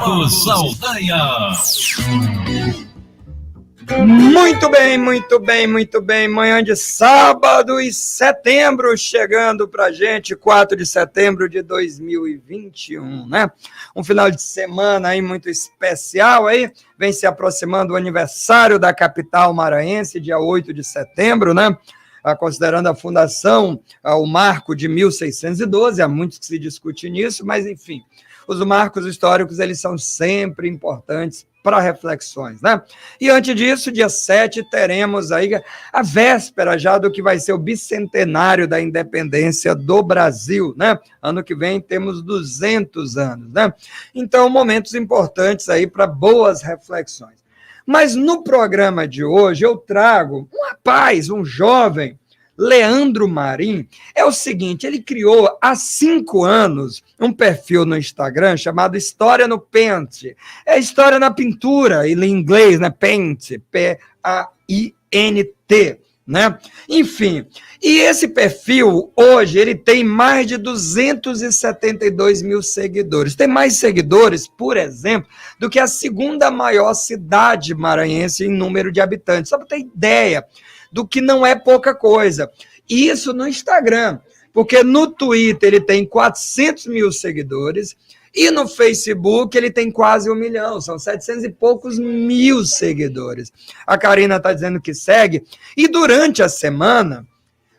Marcos Saldanha. Muito bem, muito bem, muito bem. Manhã de sábado e setembro chegando pra gente, 4 de setembro de 2021, né? Um final de semana aí muito especial aí. Vem se aproximando o aniversário da capital maranhense, dia 8 de setembro, né? Considerando a fundação, o marco de 1612, há muito que se discute nisso, mas enfim, os marcos históricos, eles são sempre importantes para reflexões, né? E antes disso, dia 7, teremos aí a véspera já do que vai ser o bicentenário da independência do Brasil, né? Ano que vem temos 200 anos, né? Então, momentos importantes aí para boas reflexões. Mas no programa de hoje eu trago um rapaz, um jovem, Leandro Marim. É o seguinte, ele criou há 5 anos um perfil no Instagram chamado História no Pente. É história na pintura, em inglês, né? Paint, P-A-I-N-T, né? Enfim, e esse perfil, hoje, ele tem mais de 272 mil seguidores. Tem mais seguidores, por exemplo, do que a segunda maior cidade maranhense em número de habitantes. Só para ter ideia do que não é pouca coisa. Isso no Instagram, porque no Twitter ele tem 400 mil seguidores e no Facebook ele tem quase 1 milhão, são 700 e poucos mil seguidores. A Karina está dizendo que segue, e durante a semana,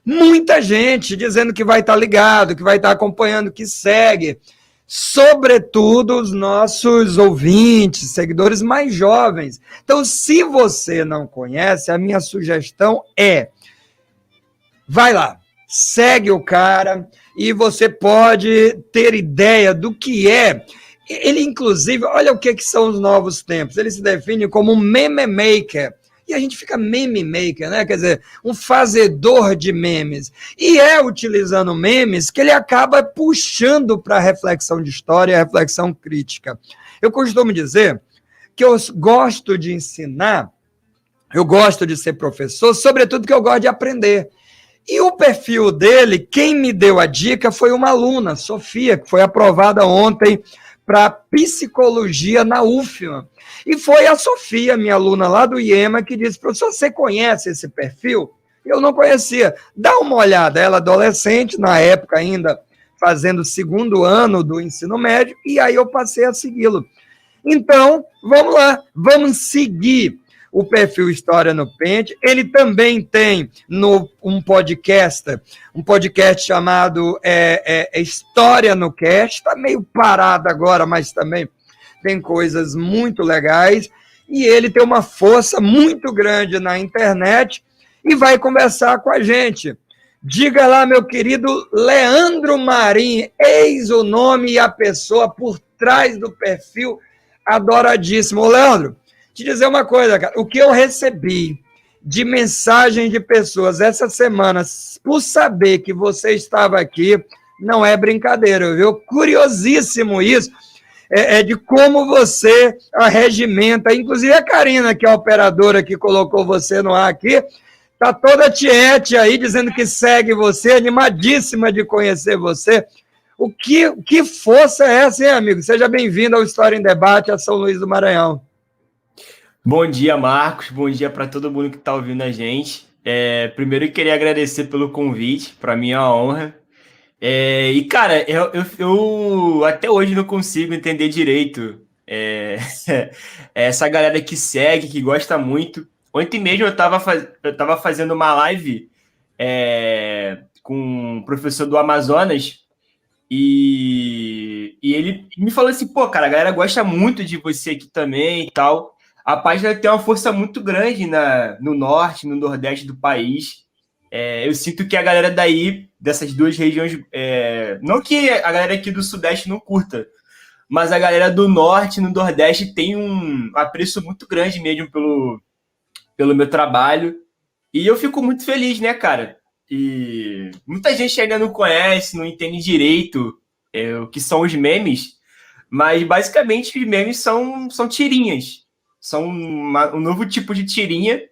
muita gente dizendo que vai estar ligado, que vai estar acompanhando, que segue, sobretudo os nossos ouvintes, seguidores mais jovens. Então, se você não conhece, a minha sugestão é, vai lá, segue o cara e você pode ter ideia do que é. Ele, inclusive, olha o que são os novos tempos, ele se define como um meme maker. E a gente fica meme maker, né? Quer dizer, um fazedor de memes. E é utilizando memes que ele acaba puxando para a reflexão de história e a reflexão crítica. Eu costumo dizer que eu gosto de ensinar, eu gosto de ser professor, sobretudo porque eu gosto de aprender. E o perfil dele, quem me deu a dica foi uma aluna, Sofia, que foi aprovada ontem para psicologia na UFMA. E foi a Sofia, minha aluna lá do IEMA, que disse, professor, você conhece esse perfil? Eu não conhecia. Dá uma olhada. Ela adolescente, na época ainda fazendo o 2º ano do ensino médio, e aí eu passei a segui-lo. Então, vamos lá, vamos seguir o perfil História no Pente. Ele também tem um podcast chamado História no Cast, está meio parado agora, mas também tem coisas muito legais, e ele tem uma força muito grande na internet e vai conversar com a gente. Diga lá, meu querido Leandro Marim, eis o nome e a pessoa por trás do perfil adoradíssimo. Ô, Leandro, te dizer uma coisa, cara, o que eu recebi de mensagem de pessoas essa semana, por saber que você estava aqui, não é brincadeira, viu? Curiosíssimo isso, de como você arregimenta, inclusive a Karina, que é a operadora que colocou você no ar aqui, tá toda tiete aí, dizendo que segue você, animadíssima de conhecer você. Que força é essa, hein, amigo? Seja bem-vindo ao História em Debate, a São Luís do Maranhão. Bom dia, Marcos. Bom dia para todo mundo que está ouvindo a gente. Primeiro, eu queria agradecer pelo convite. Para mim é uma honra. E, cara, eu até hoje não consigo entender direito essa galera que segue, que gosta muito. Ontem mesmo eu tava fazendo uma live com um professor do Amazonas e ele me falou assim, pô, cara, a galera gosta muito de você aqui também e tal. A página tem uma força muito grande no norte, no nordeste do país. Eu sinto que a galera daí, dessas duas regiões, não que a galera aqui do sudeste não curta, mas a galera do norte e no nordeste tem um apreço muito grande mesmo pelo meu trabalho. E eu fico muito feliz, né, cara? E muita gente ainda não conhece, não entende direito o que são os memes, mas basicamente os memes são tirinhas. São um novo tipo de tirinha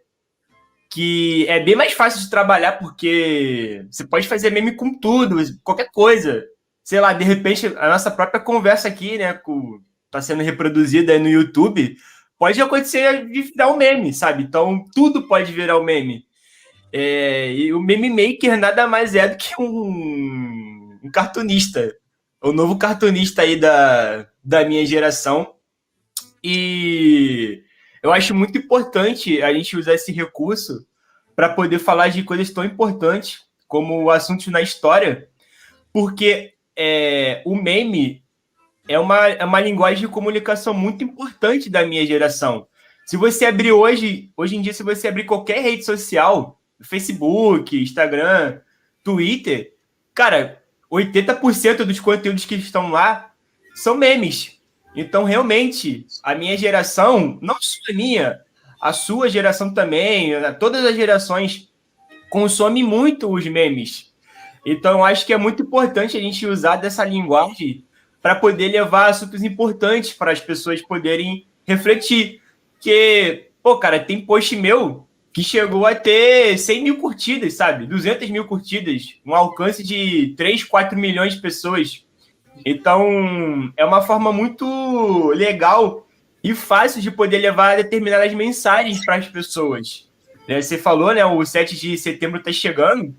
que é bem mais fácil de trabalhar porque você pode fazer meme com tudo, qualquer coisa. Sei lá, de repente, a nossa própria conversa aqui, né, tá sendo reproduzida aí no YouTube, pode acontecer de virar um meme, sabe? Então, tudo pode virar um meme. E o meme maker nada mais é do que um cartunista, o novo cartunista aí da minha geração. E eu acho muito importante a gente usar esse recurso para poder falar de coisas tão importantes como assuntos na história, porque o meme é uma linguagem de comunicação muito importante da minha geração. Se você abrir hoje em dia, se você abrir qualquer rede social, Facebook, Instagram, Twitter, cara, 80% dos conteúdos que estão lá são memes. Então, realmente, a minha geração, não só a minha, a sua geração também, todas as gerações consomem muito os memes. Então, eu acho que é muito importante a gente usar dessa linguagem para poder levar assuntos importantes para as pessoas poderem refletir. Porque, pô, cara, tem post meu que chegou a ter 100 mil curtidas, sabe? 200 mil curtidas, um alcance de 3, 4 milhões de pessoas. Então, é uma forma muito legal e fácil de poder levar determinadas mensagens para as pessoas. Você falou, né? O 7 de setembro está chegando.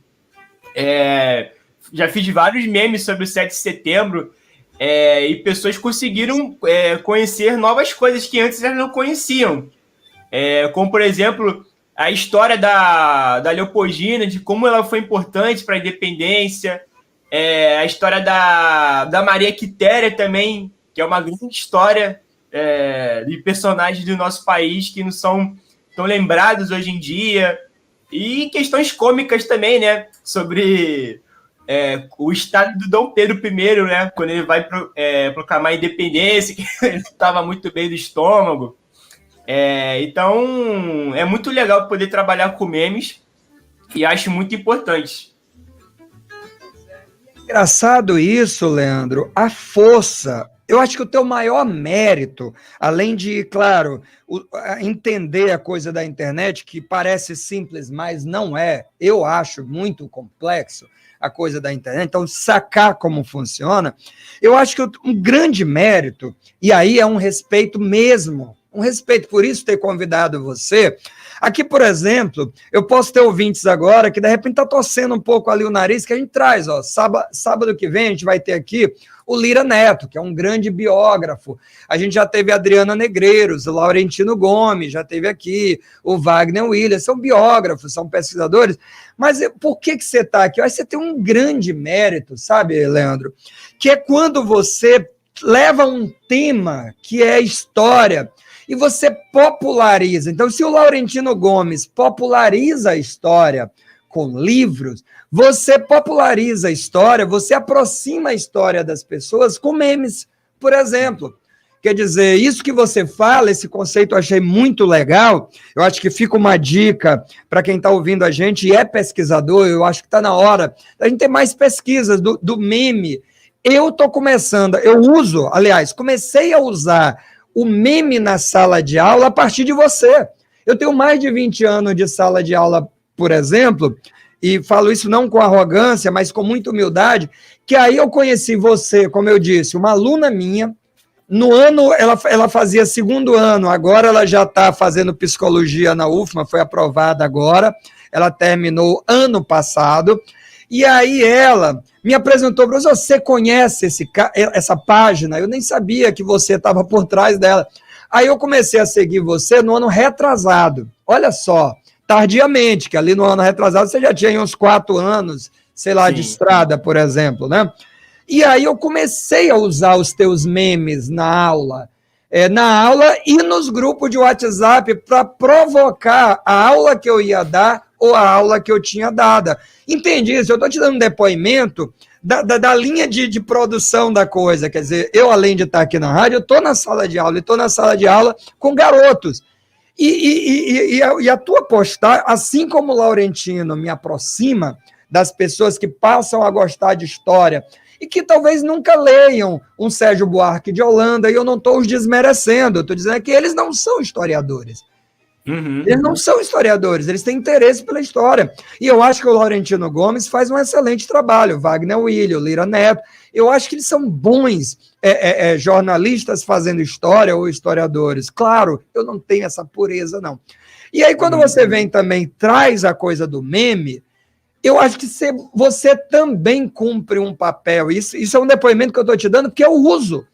Já fiz vários memes sobre o 7 de setembro e pessoas conseguiram conhecer novas coisas que antes elas não conheciam. Como, por exemplo, a história da Leopoldina, de como ela foi importante para a independência, a história da Maria Quitéria também, que é uma grande história de personagens do nosso país que não são tão lembrados hoje em dia, e questões cômicas também, né, sobre o estado do Dom Pedro I, né, quando ele vai proclamar a independência, que ele estava muito bem do estômago. Então, é muito legal poder trabalhar com memes e acho muito importante. Engraçado isso, Leandro, a força. Eu acho que o teu maior mérito, além de, claro, entender a coisa da internet, que parece simples, mas não é, eu acho muito complexo a coisa da internet, então sacar como funciona, eu acho que um grande mérito, e aí é um respeito mesmo, um respeito, por isso ter convidado você. Aqui, por exemplo, eu posso ter ouvintes agora que de repente está torcendo um pouco ali o nariz, que a gente traz, ó, sábado que vem a gente vai ter aqui o Lira Neto, que é um grande biógrafo. A gente já teve a Adriana Negreiros, o Laurentino Gomes, já teve aqui o Wagner Williams, são biógrafos, são pesquisadores. Mas por que você está aqui? Eu acho que você tem um grande mérito, sabe, Leandro? Que é quando você leva um tema que é história e você populariza. Então, se o Laurentino Gomes populariza a história com livros, você populariza a história, você aproxima a história das pessoas com memes, por exemplo. Quer dizer, isso que você fala, esse conceito eu achei muito legal, eu acho que fica uma dica para quem está ouvindo a gente e é pesquisador, eu acho que está na hora da gente ter mais pesquisas do meme. Eu estou começando, comecei a usar o meme na sala de aula a partir de você. Eu tenho mais de 20 anos de sala de aula, por exemplo, e falo isso não com arrogância, mas com muita humildade, que aí eu conheci você, como eu disse, uma aluna minha, no ano, ela fazia segundo ano, agora ela já está fazendo psicologia na UFMA, foi aprovada agora, ela terminou ano passado, e aí ela me apresentou, professor, você conhece essa página? Eu nem sabia que você estava por trás dela. Aí eu comecei a seguir você no ano retrasado, olha só, tardiamente, que ali no ano retrasado você já tinha uns 4 anos, sei lá, de estrada, por exemplo, né? E aí eu comecei a usar os teus memes na aula e nos grupos de WhatsApp para provocar a aula que eu ia dar ou a aula que eu tinha dada. Entendi isso, eu estou te dando um depoimento da linha de produção da coisa, quer dizer, eu além de estar aqui na rádio, eu estou na sala de aula, e estou na sala de aula com garotos. E a tua postagem, assim como o Laurentino me aproxima das pessoas que passam a gostar de história e que talvez nunca leiam um Sérgio Buarque de Holanda, e eu não estou os desmerecendo, eu estou dizendo que eles não são historiadores. Uhum. Eles não são historiadores, eles têm interesse pela história. E eu acho que o Laurentino Gomes faz um excelente trabalho, Wagner William, Lira Neto. Eu acho que eles são bons jornalistas fazendo história ou historiadores. Claro, eu não tenho essa pureza, não. E aí, quando você vem também, traz a coisa do meme, eu acho que você também cumpre um papel. Isso é um depoimento que eu estou te dando, porque eu uso.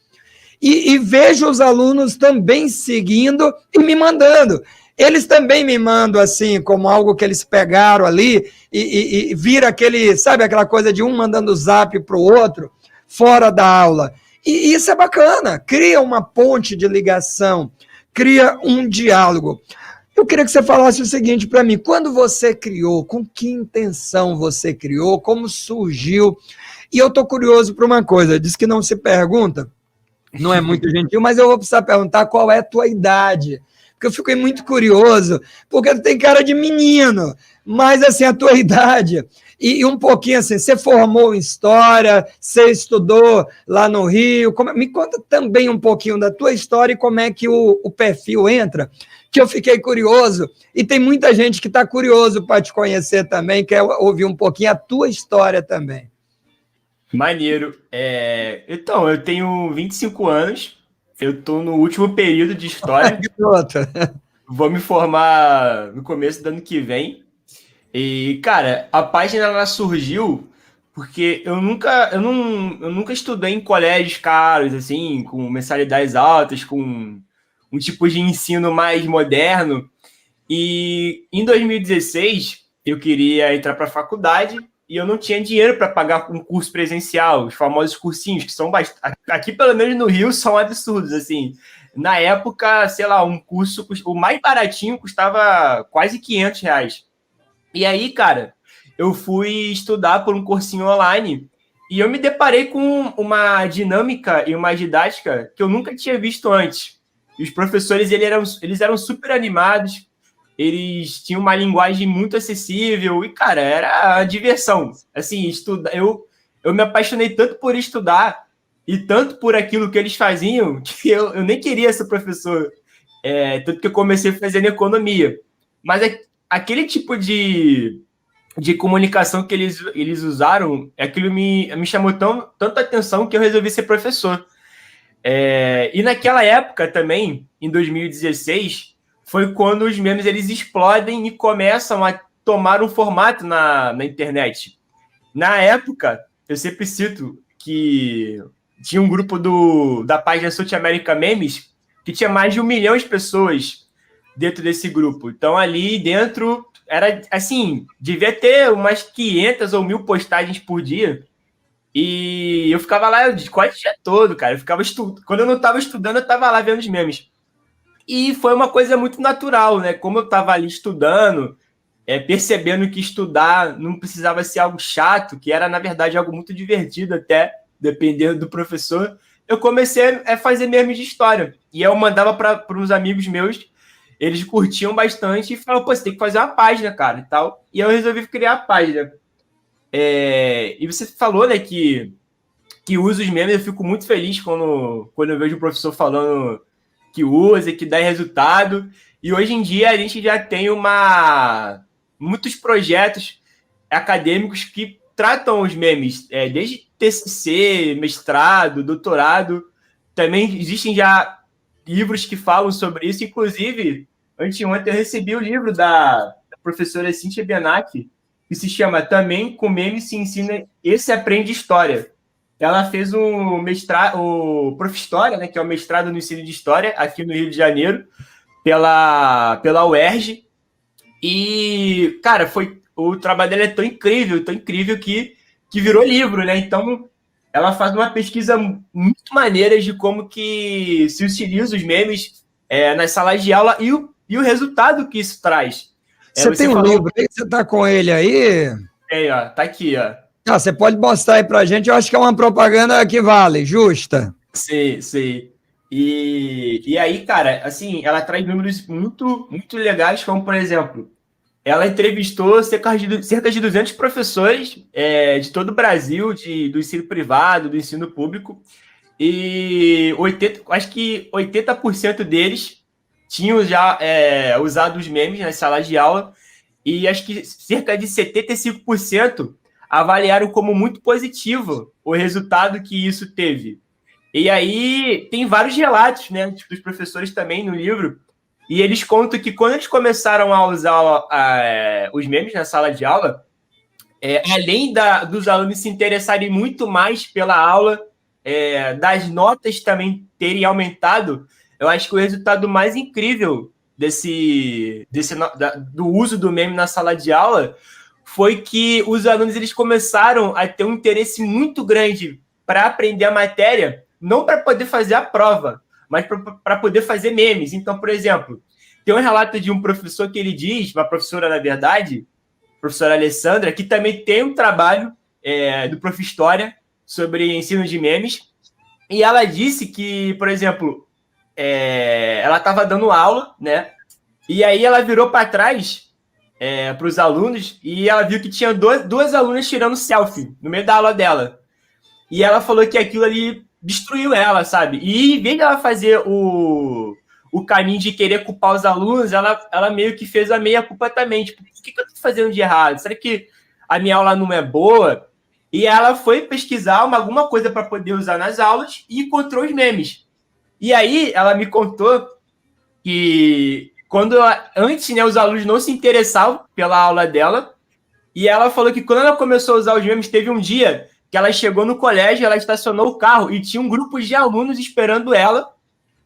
E vejo os alunos também seguindo e me mandando. Eles também me mandam assim, como algo que eles pegaram ali e vira aquele, sabe, aquela coisa de um mandando zap para o outro, fora da aula. E isso é bacana, cria uma ponte de ligação, cria um diálogo. Eu queria que você falasse o seguinte para mim: quando você criou, com que intenção você criou, como surgiu? E eu estou curioso por uma coisa, diz que não se pergunta, não é muito gentil, mas eu vou precisar perguntar qual é a tua idade. Porque eu fiquei muito curioso, porque tu tem cara de menino, mas assim, a tua idade. E um pouquinho assim, você formou em História, você estudou lá no Rio. Me conta também um pouquinho da tua história e como é que o perfil entra, que eu fiquei curioso. E tem muita gente que está curioso para te conhecer também, quer ouvir um pouquinho a tua história também. Maneiro. Então, eu tenho 25 anos, eu estou no último período de História, vou me formar no começo do ano que vem. E, cara, a página ela surgiu porque eu nunca estudei em colégios caros, assim, com mensalidades altas, com um tipo de ensino mais moderno. E em 2016 eu queria entrar para a faculdade e eu não tinha dinheiro para pagar um curso presencial, os famosos cursinhos, que são aqui, pelo menos no Rio, são absurdos, assim. Na época, sei lá, um curso, o mais baratinho custava quase R$ 500. E aí, cara, eu fui estudar por um cursinho online e eu me deparei com uma dinâmica e uma didática que eu nunca tinha visto antes. E os professores, eles eram super animados, eles tinham uma linguagem muito acessível e, cara, era a diversão. Assim, eu me apaixonei tanto por estudar e tanto por aquilo que eles faziam que eu nem queria ser professor. Tanto que eu comecei fazendo economia. Mas aquele tipo de comunicação que eles usaram, aquilo me chamou tanta atenção que eu resolvi ser professor. E naquela época também, em 2016, foi quando os memes eles explodem e começam a tomar um formato na internet. Na época, eu sempre cito que tinha um grupo da página South America Memes que tinha mais de 1 milhão de pessoas dentro desse grupo. Então, ali dentro, era assim, devia ter umas 500 ou 1.000 postagens por dia. E eu ficava lá quase o dia todo, cara. Eu ficava Quando eu não estava estudando, eu estava lá vendo os memes. E foi uma coisa muito natural, né? Como eu estava ali estudando, percebendo que estudar não precisava ser algo chato, que era, na verdade, algo muito divertido até, dependendo do professor, eu comecei a fazer memes de história. E eu mandava para uns amigos meus, eles curtiam bastante e falavam, pô, você tem que fazer uma página, cara, e tal. E eu resolvi criar a página. E você falou, né, que usa os memes, eu fico muito feliz quando eu vejo o professor falando que usa, que dá resultado. E hoje em dia a gente já tem muitos projetos acadêmicos que tratam os memes, desde TCC, mestrado, doutorado. Também existem já livros que falam sobre isso. Inclusive, anteontem eu recebi o livro da professora Cíntia Benac, que se chama Também com Memes se ensina e se aprende história. Ela fez o mestrado, o Prof. História, né, que é o mestrado no ensino de História, aqui no Rio de Janeiro, pela UERJ. E, cara, o trabalho dela é tão incrível que virou livro, né? Então, ela faz uma pesquisa muito maneira de como que se utiliza os memes nas salas de aula e o resultado que isso traz. Você tem um livro aí? Você está com ele aí? Ó, tá aqui, ó. Você pode mostrar aí pra gente, eu acho que é uma propaganda que vale, justa. Sei. E aí, cara, assim, ela traz números muito, muito legais, como, por exemplo, ela entrevistou cerca de 200 professores de todo o Brasil, do ensino privado, do ensino público, e acho que 80% deles tinham já usado os memes nas salas de aula, e acho que cerca de 75% avaliaram como muito positivo o resultado que isso teve. E aí tem vários relatos, né, dos professores também no livro, e eles contam que quando eles começaram a usar os memes na sala de aula, além dos alunos se interessarem muito mais pela aula, das notas também terem aumentado, eu acho que o resultado mais incrível do uso do meme na sala de aula foi que os alunos eles começaram a ter um interesse muito grande para aprender a matéria, não para poder fazer a prova, mas para poder fazer memes. Então, por exemplo, tem um relato de um professor que ele diz, uma professora, na verdade, professora Alessandra, que também tem um trabalho do Prof. História sobre ensino de memes, e ela disse que, por exemplo, ela estava dando aula, né? E aí ela virou para trás para os alunos e ela viu que tinha duas alunas tirando selfie no meio da aula dela. E ela falou que aquilo ali destruiu ela, sabe? E em vez de ela fazer o caminho de querer culpar os alunos, ela meio que fez a meia-culpa também. Tipo, o que eu tô fazendo de errado? Será que a minha aula não é boa? E ela foi pesquisar alguma coisa para poder usar nas aulas e encontrou os memes. E aí ela me contou que antes, né, os alunos não se interessavam pela aula dela, e ela falou que quando ela começou a usar os memes, teve um dia que ela chegou no colégio, ela estacionou o carro e tinha um grupo de alunos esperando ela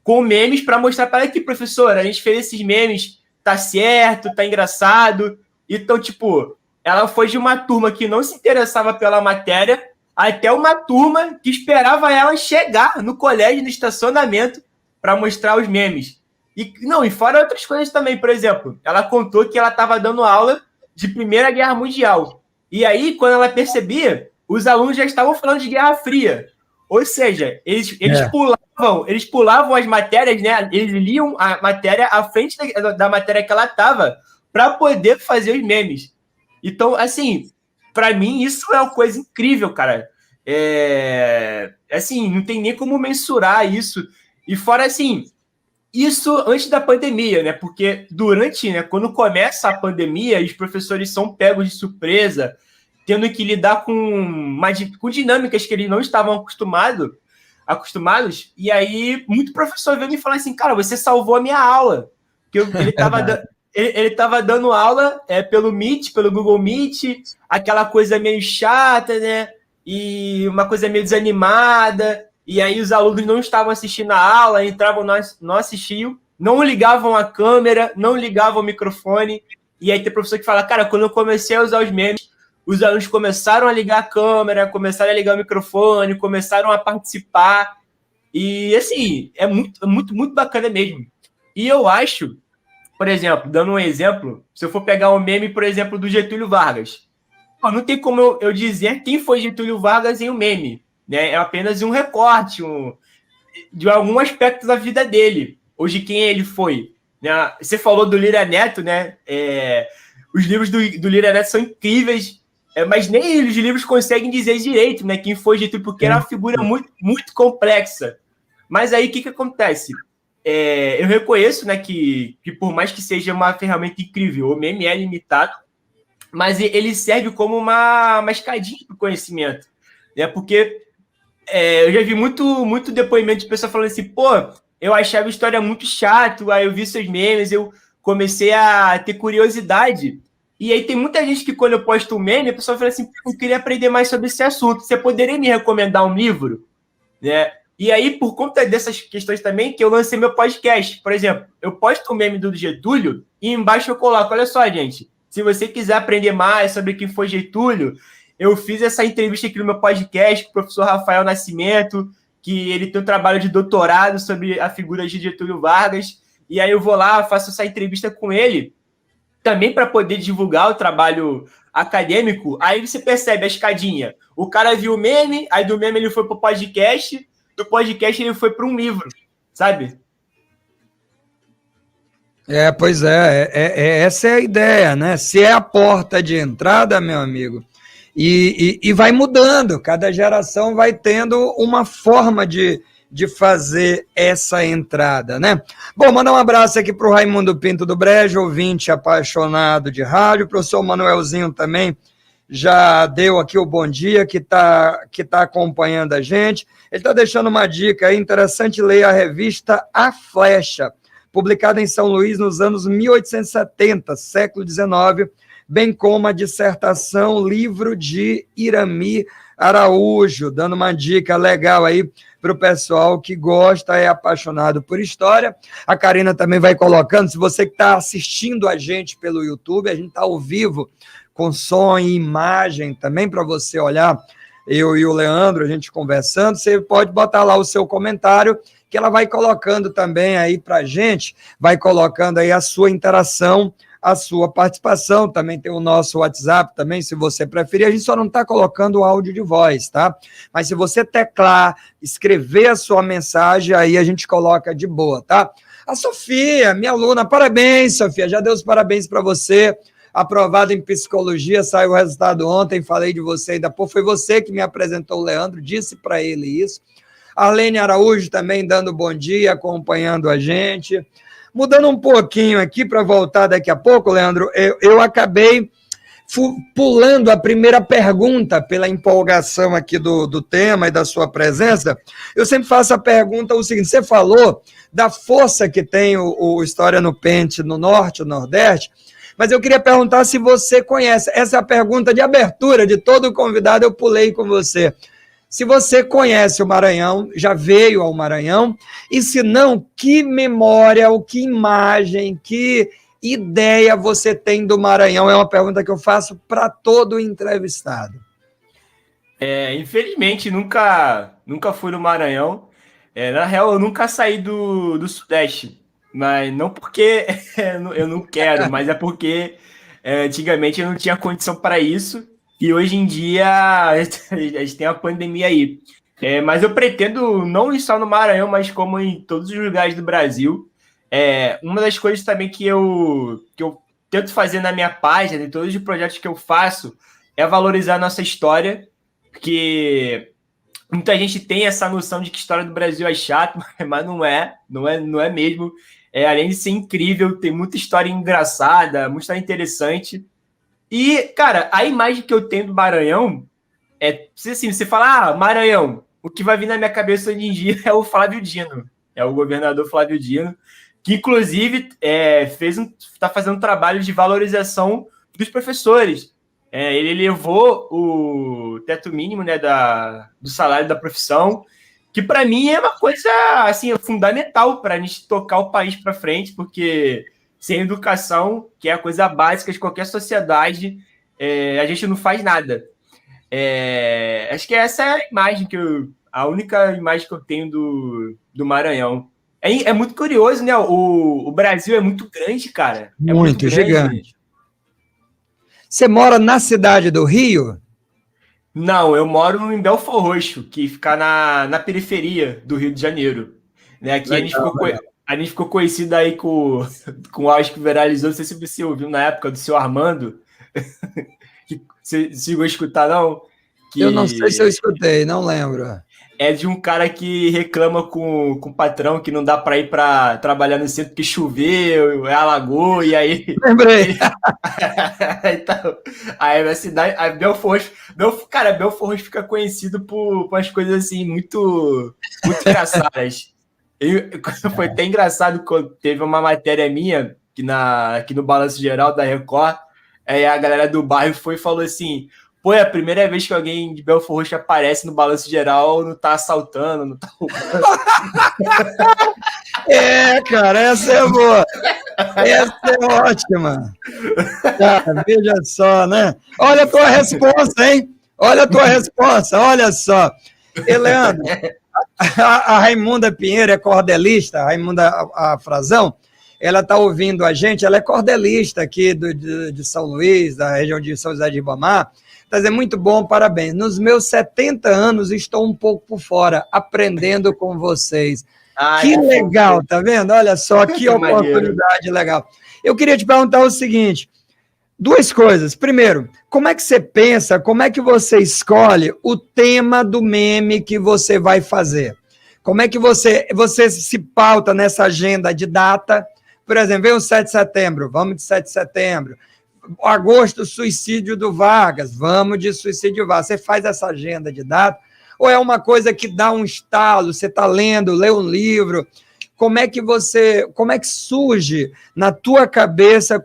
com memes para mostrar para ela que, professora, a gente fez esses memes, tá certo, tá engraçado. Então, tipo, ela foi de uma turma que não se interessava pela matéria até uma turma que esperava ela chegar no colégio, no estacionamento, para mostrar os memes. E fora outras coisas também, por exemplo, ela contou que ela estava dando aula de Primeira Guerra Mundial. E aí, quando ela percebia, os alunos já estavam falando de Guerra Fria. Ou seja, eles pulavam as matérias, né? Eles liam a matéria à frente da matéria que ela estava para poder fazer os memes. Então, assim, para mim, isso é uma coisa incrível, cara. Assim, não tem nem como mensurar isso. E fora, assim, isso antes da pandemia, né? Porque né, quando começa a pandemia, os professores são pegos de surpresa, tendo que lidar com dinâmicas que eles não estavam acostumados. E aí, muito professor veio me falar assim, cara, você salvou a minha aula. Porque ele estava dando aula pelo Meet, pelo Google Meet, aquela coisa meio chata, né? E uma coisa meio desanimada. E aí os alunos não estavam assistindo a aula, entravam, não assistiam, não ligavam a câmera, não ligavam o microfone. E aí tem professor que fala, cara, quando eu comecei a usar os memes, os alunos começaram a ligar a câmera, começaram a ligar o microfone, começaram a participar. E, assim, é muito, muito, muito bacana mesmo. E eu acho, por exemplo, dando um exemplo, se eu for pegar um meme, por exemplo, do Getúlio Vargas, não tem como eu dizer quem foi Getúlio Vargas em um meme, né? É apenas um recorte de algum aspecto da vida dele, ou de quem ele foi. Né? Você falou do Lira Neto, né? Os livros do Lira Neto são incríveis, mas nem os livros conseguem dizer direito, né? Quem foi Getúlio, porque era uma figura muito, muito complexa. Mas aí, o que acontece? Eu reconheço, né, que por mais que seja uma ferramenta incrível, o meme é limitado, mas ele serve como uma escadinha para o conhecimento. Né? Porque eu já vi muito depoimento de pessoa falando assim, pô, eu achava a história muito chato, aí eu vi seus memes, eu comecei a ter curiosidade. E aí tem muita gente que quando eu posto um meme, a pessoa fala assim, eu queria aprender mais sobre esse assunto, você poderia me recomendar um livro? Né? E aí, por conta dessas questões também, que eu lancei meu podcast. Por exemplo, eu posto um meme do Getúlio e embaixo eu coloco, olha só, gente, se você quiser aprender mais sobre quem foi Getúlio, eu fiz essa entrevista aqui no meu podcast com o professor Rafael Nascimento, que ele tem um trabalho de doutorado sobre a figura de Getúlio Vargas, e aí eu vou lá, faço essa entrevista com ele, também para poder divulgar o trabalho acadêmico. Aí você percebe a escadinha. O cara viu o meme, aí do meme ele foi para o podcast, do podcast ele foi para um livro, sabe? Pois essa é a ideia, né? Se é a porta de entrada, meu amigo, e vai mudando, cada geração vai tendo uma forma de de fazer essa entrada, né? Bom, mandar um abraço aqui para o Raimundo Pinto do Brejo, ouvinte apaixonado de rádio, o professor Manuelzinho também já deu aqui o bom dia, que tá acompanhando a gente. Ele está deixando uma dica aí, interessante ler a revista A Flecha, publicada em São Luís nos anos 1870, século XIX, bem como a dissertação Livro de Irami Araújo, dando uma dica legal aí para o pessoal que gosta, é apaixonado por história. A Karina também vai colocando, se você que está assistindo a gente pelo YouTube, a gente está ao vivo, com som e imagem também, para você olhar, eu e o Leandro, a gente conversando, você pode botar lá o seu comentário, que ela vai colocando também aí para a gente, vai colocando aí a sua interação, a sua participação, também tem o nosso WhatsApp também, se você preferir, a gente só não está colocando o áudio de voz, tá? Mas se você teclar, escrever a sua mensagem, aí a gente coloca de boa, tá? A Sofia, minha aluna, parabéns, Sofia, já deu os parabéns para você, aprovada em psicologia, saiu o resultado ontem, falei de você ainda, pô, foi você que me apresentou o Leandro, disse para ele isso. Arlene Araújo também dando bom dia, acompanhando a gente. Mudando um pouquinho aqui para voltar daqui a pouco, Leandro, eu acabei pulando a primeira pergunta pela empolgação aqui do tema e da sua presença. Eu sempre faço a pergunta o seguinte, você falou da força que tem o História no Pente no Norte, no Nordeste, mas eu queria perguntar se você conhece, essa é a pergunta de abertura de todo convidado, eu pulei com você. Se você conhece o Maranhão, já veio ao Maranhão, e se não, que memória, ou que imagem, que ideia você tem do Maranhão? É uma pergunta que eu faço para todo entrevistado. Infelizmente, nunca fui no Maranhão. Na real, eu nunca saí do Sudeste, mas não porque eu não quero, mas é porque antigamente eu não tinha condição para isso. E hoje em dia a gente tem a pandemia aí. Mas eu pretendo não ir só no Maranhão, mas como em todos os lugares do Brasil. Uma das coisas também que eu tento fazer na minha página, em todos os projetos que eu faço, é valorizar a nossa história, porque muita gente tem essa noção de que a história do Brasil é chata, mas não é mesmo. Além de ser incrível, tem muita história engraçada, muita história interessante. E, cara, a imagem que eu tenho do Maranhão assim, você fala, Maranhão, o que vai vir na minha cabeça hoje em dia é o Flávio Dino, é o governador Flávio Dino, que inclusive está fazendo um trabalho de valorização dos professores. Ele elevou o teto mínimo, né, do salário da profissão, que para mim é uma coisa assim, fundamental para a gente tocar o país para frente, porque sem educação, que é a coisa básica de qualquer sociedade, a gente não faz nada. Acho que essa é a única imagem que eu tenho do Maranhão. É muito curioso, né? O Brasil é muito grande, cara. Muito grande. Gigante. Você mora na cidade do Rio? Não, eu moro em Belford Roxo, que fica na periferia do Rio de Janeiro. Né? Aqui a gente ficou conhecido aí com o áudio que viralizou. Não sei se você ouviu na época do seu Armando. Você chegou a escutar, não? Eu não sei se eu escutei, não lembro. É de um cara que reclama com o patrão que não dá para ir para trabalhar no centro porque choveu, alagou, e aí... Lembrei. Então, aí a cidade... A Belford Roxo fica conhecido por umas coisas assim muito engraçadas. Foi até engraçado quando teve uma matéria minha aqui no Balanço Geral da Record, a galera do bairro foi e falou assim, pô, é a primeira vez que alguém de Belford Roxo aparece no Balanço Geral, não tá assaltando, não tá roubando. Cara, essa é boa. Essa é ótima. Cara, veja só, né? Olha a tua resposta, hein? Olha a tua resposta, olha só. Leandro, a Raimunda Pinheiro é cordelista, a Raimunda a Frazão, ela está ouvindo a gente, ela é cordelista aqui de São Luís, da região de São José de Ribamar. Está dizendo, muito bom, parabéns. Nos meus 70 anos estou um pouco por fora, aprendendo com vocês. Que legal, tá vendo? Olha só, que oportunidade legal. Eu queria te perguntar o seguinte, duas coisas. Primeiro, como é que você pensa, como é que você escolhe o tema do meme que você vai fazer? Como é que você se pauta nessa agenda de data? Por exemplo, vem o 7 de setembro, vamos de 7 de setembro. Agosto, suicídio do Vargas, vamos de suicídio do Vargas. Você faz essa agenda de data? Ou é uma coisa que dá um estalo, você está lendo, lê um livro? Como é que surge na tua cabeça,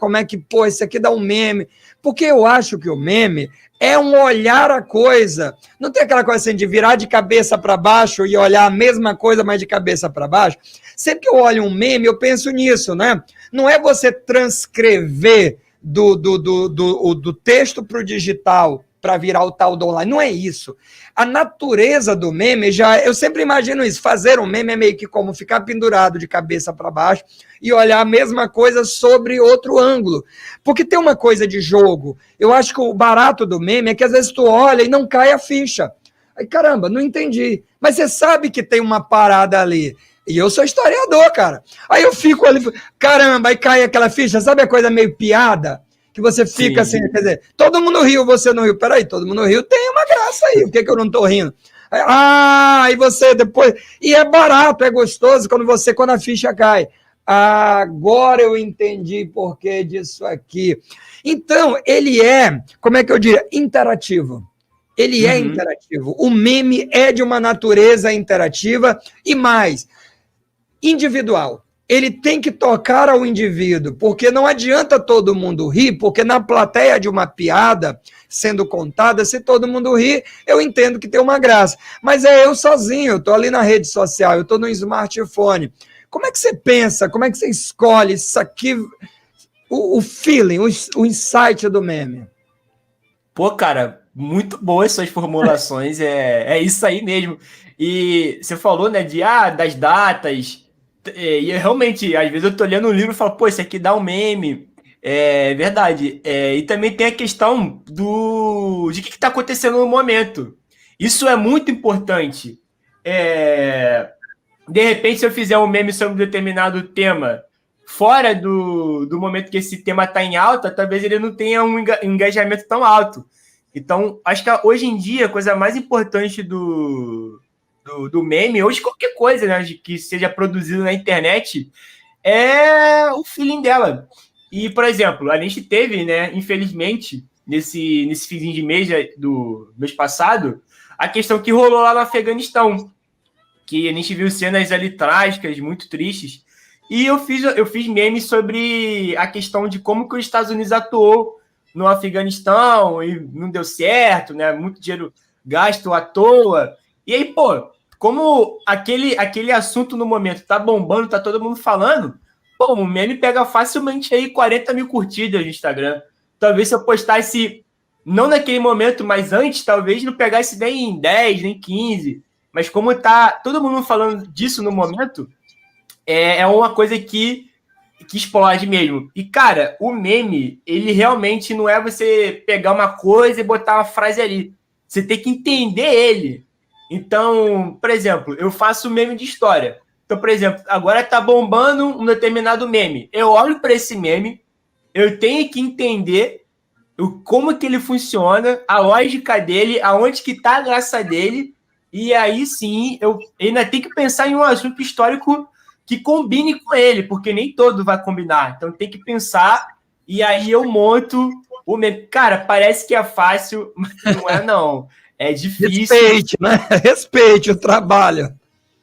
pô, isso aqui dá um meme? Porque eu acho que o meme é um olhar a coisa. Não tem aquela coisa assim de virar de cabeça para baixo e olhar a mesma coisa, mas de cabeça para baixo? Sempre que eu olho um meme, eu penso nisso, né? Não é você transcrever do texto para o digital para virar o tal do online. Não é isso. A natureza do meme, eu sempre imagino isso. Fazer um meme é meio que como ficar pendurado de cabeça para baixo e olhar a mesma coisa sobre outro ângulo. Porque tem uma coisa de jogo. Eu acho que o barato do meme é que às vezes tu olha e não cai a ficha. Aí, caramba, não entendi. Mas você sabe que tem uma parada ali. E eu sou historiador, cara. Aí eu fico ali, caramba, aí cai aquela ficha. Sabe a coisa meio piada? Que você fica assim, quer dizer, todo mundo riu, você não riu. Peraí, todo mundo riu, tem uma graça aí. Por que eu não tô rindo? E você depois... E é barato, é gostoso quando a ficha cai. Agora eu entendi por que disso aqui. Então, ele é, como é que eu diria? Interativo. Ele é interativo. O meme é de uma natureza interativa e mais, individual. Ele tem que tocar ao indivíduo, porque não adianta todo mundo rir, porque na plateia de uma piada sendo contada, se todo mundo rir, eu entendo que tem uma graça. Mas é eu sozinho, eu estou ali na rede social, eu estou no smartphone. Como é que você pensa? Como é que você escolhe isso aqui? O feeling, o insight do meme. Pô, cara, muito boas suas formulações, é isso aí mesmo. E você falou, né, das datas, e realmente, às vezes eu tô lendo um livro e falo, pô, isso aqui dá um meme, é verdade. E também tem a questão de o que tá acontecendo no momento. Isso é muito importante. De repente, se eu fizer um meme sobre um determinado tema, fora do momento que esse tema está em alta, talvez ele não tenha um engajamento tão alto. Então, acho que hoje em dia, a coisa mais importante do meme, ou de qualquer coisa, né, que seja produzido na internet, é o feeling dela. E, por exemplo, a gente teve, né, infelizmente, nesse finzinho de mês do mês passado, a questão que rolou lá no Afeganistão, que a gente viu cenas ali trágicas, muito tristes, e eu fiz memes sobre a questão de como que os Estados Unidos atuou no Afeganistão e não deu certo, né? Muito dinheiro gasto à toa. E aí, pô, como aquele assunto no momento tá bombando, tá todo mundo falando, pô, o meme pega facilmente aí 40 mil curtidas no Instagram. Talvez se eu postasse, não naquele momento, mas antes, talvez não pegasse nem 10, nem 15. Mas como tá todo mundo falando disso no momento, é uma coisa que explode mesmo. E, cara, o meme, ele realmente não é você pegar uma coisa e botar uma frase ali. Você tem que entender ele. Então, por exemplo, eu faço meme de história. Então, por exemplo, agora tá bombando um determinado meme. Eu olho para esse meme, eu tenho que entender como que ele funciona, a lógica dele, aonde que tá a graça dele, e aí sim, eu ainda tenho que pensar em um assunto histórico que combine com ele, porque nem todo vai combinar. Então tem que pensar, e aí eu monto o meme. Cara, parece que é fácil, mas não é não. É difícil. Respeite, né? Respeite o trabalho.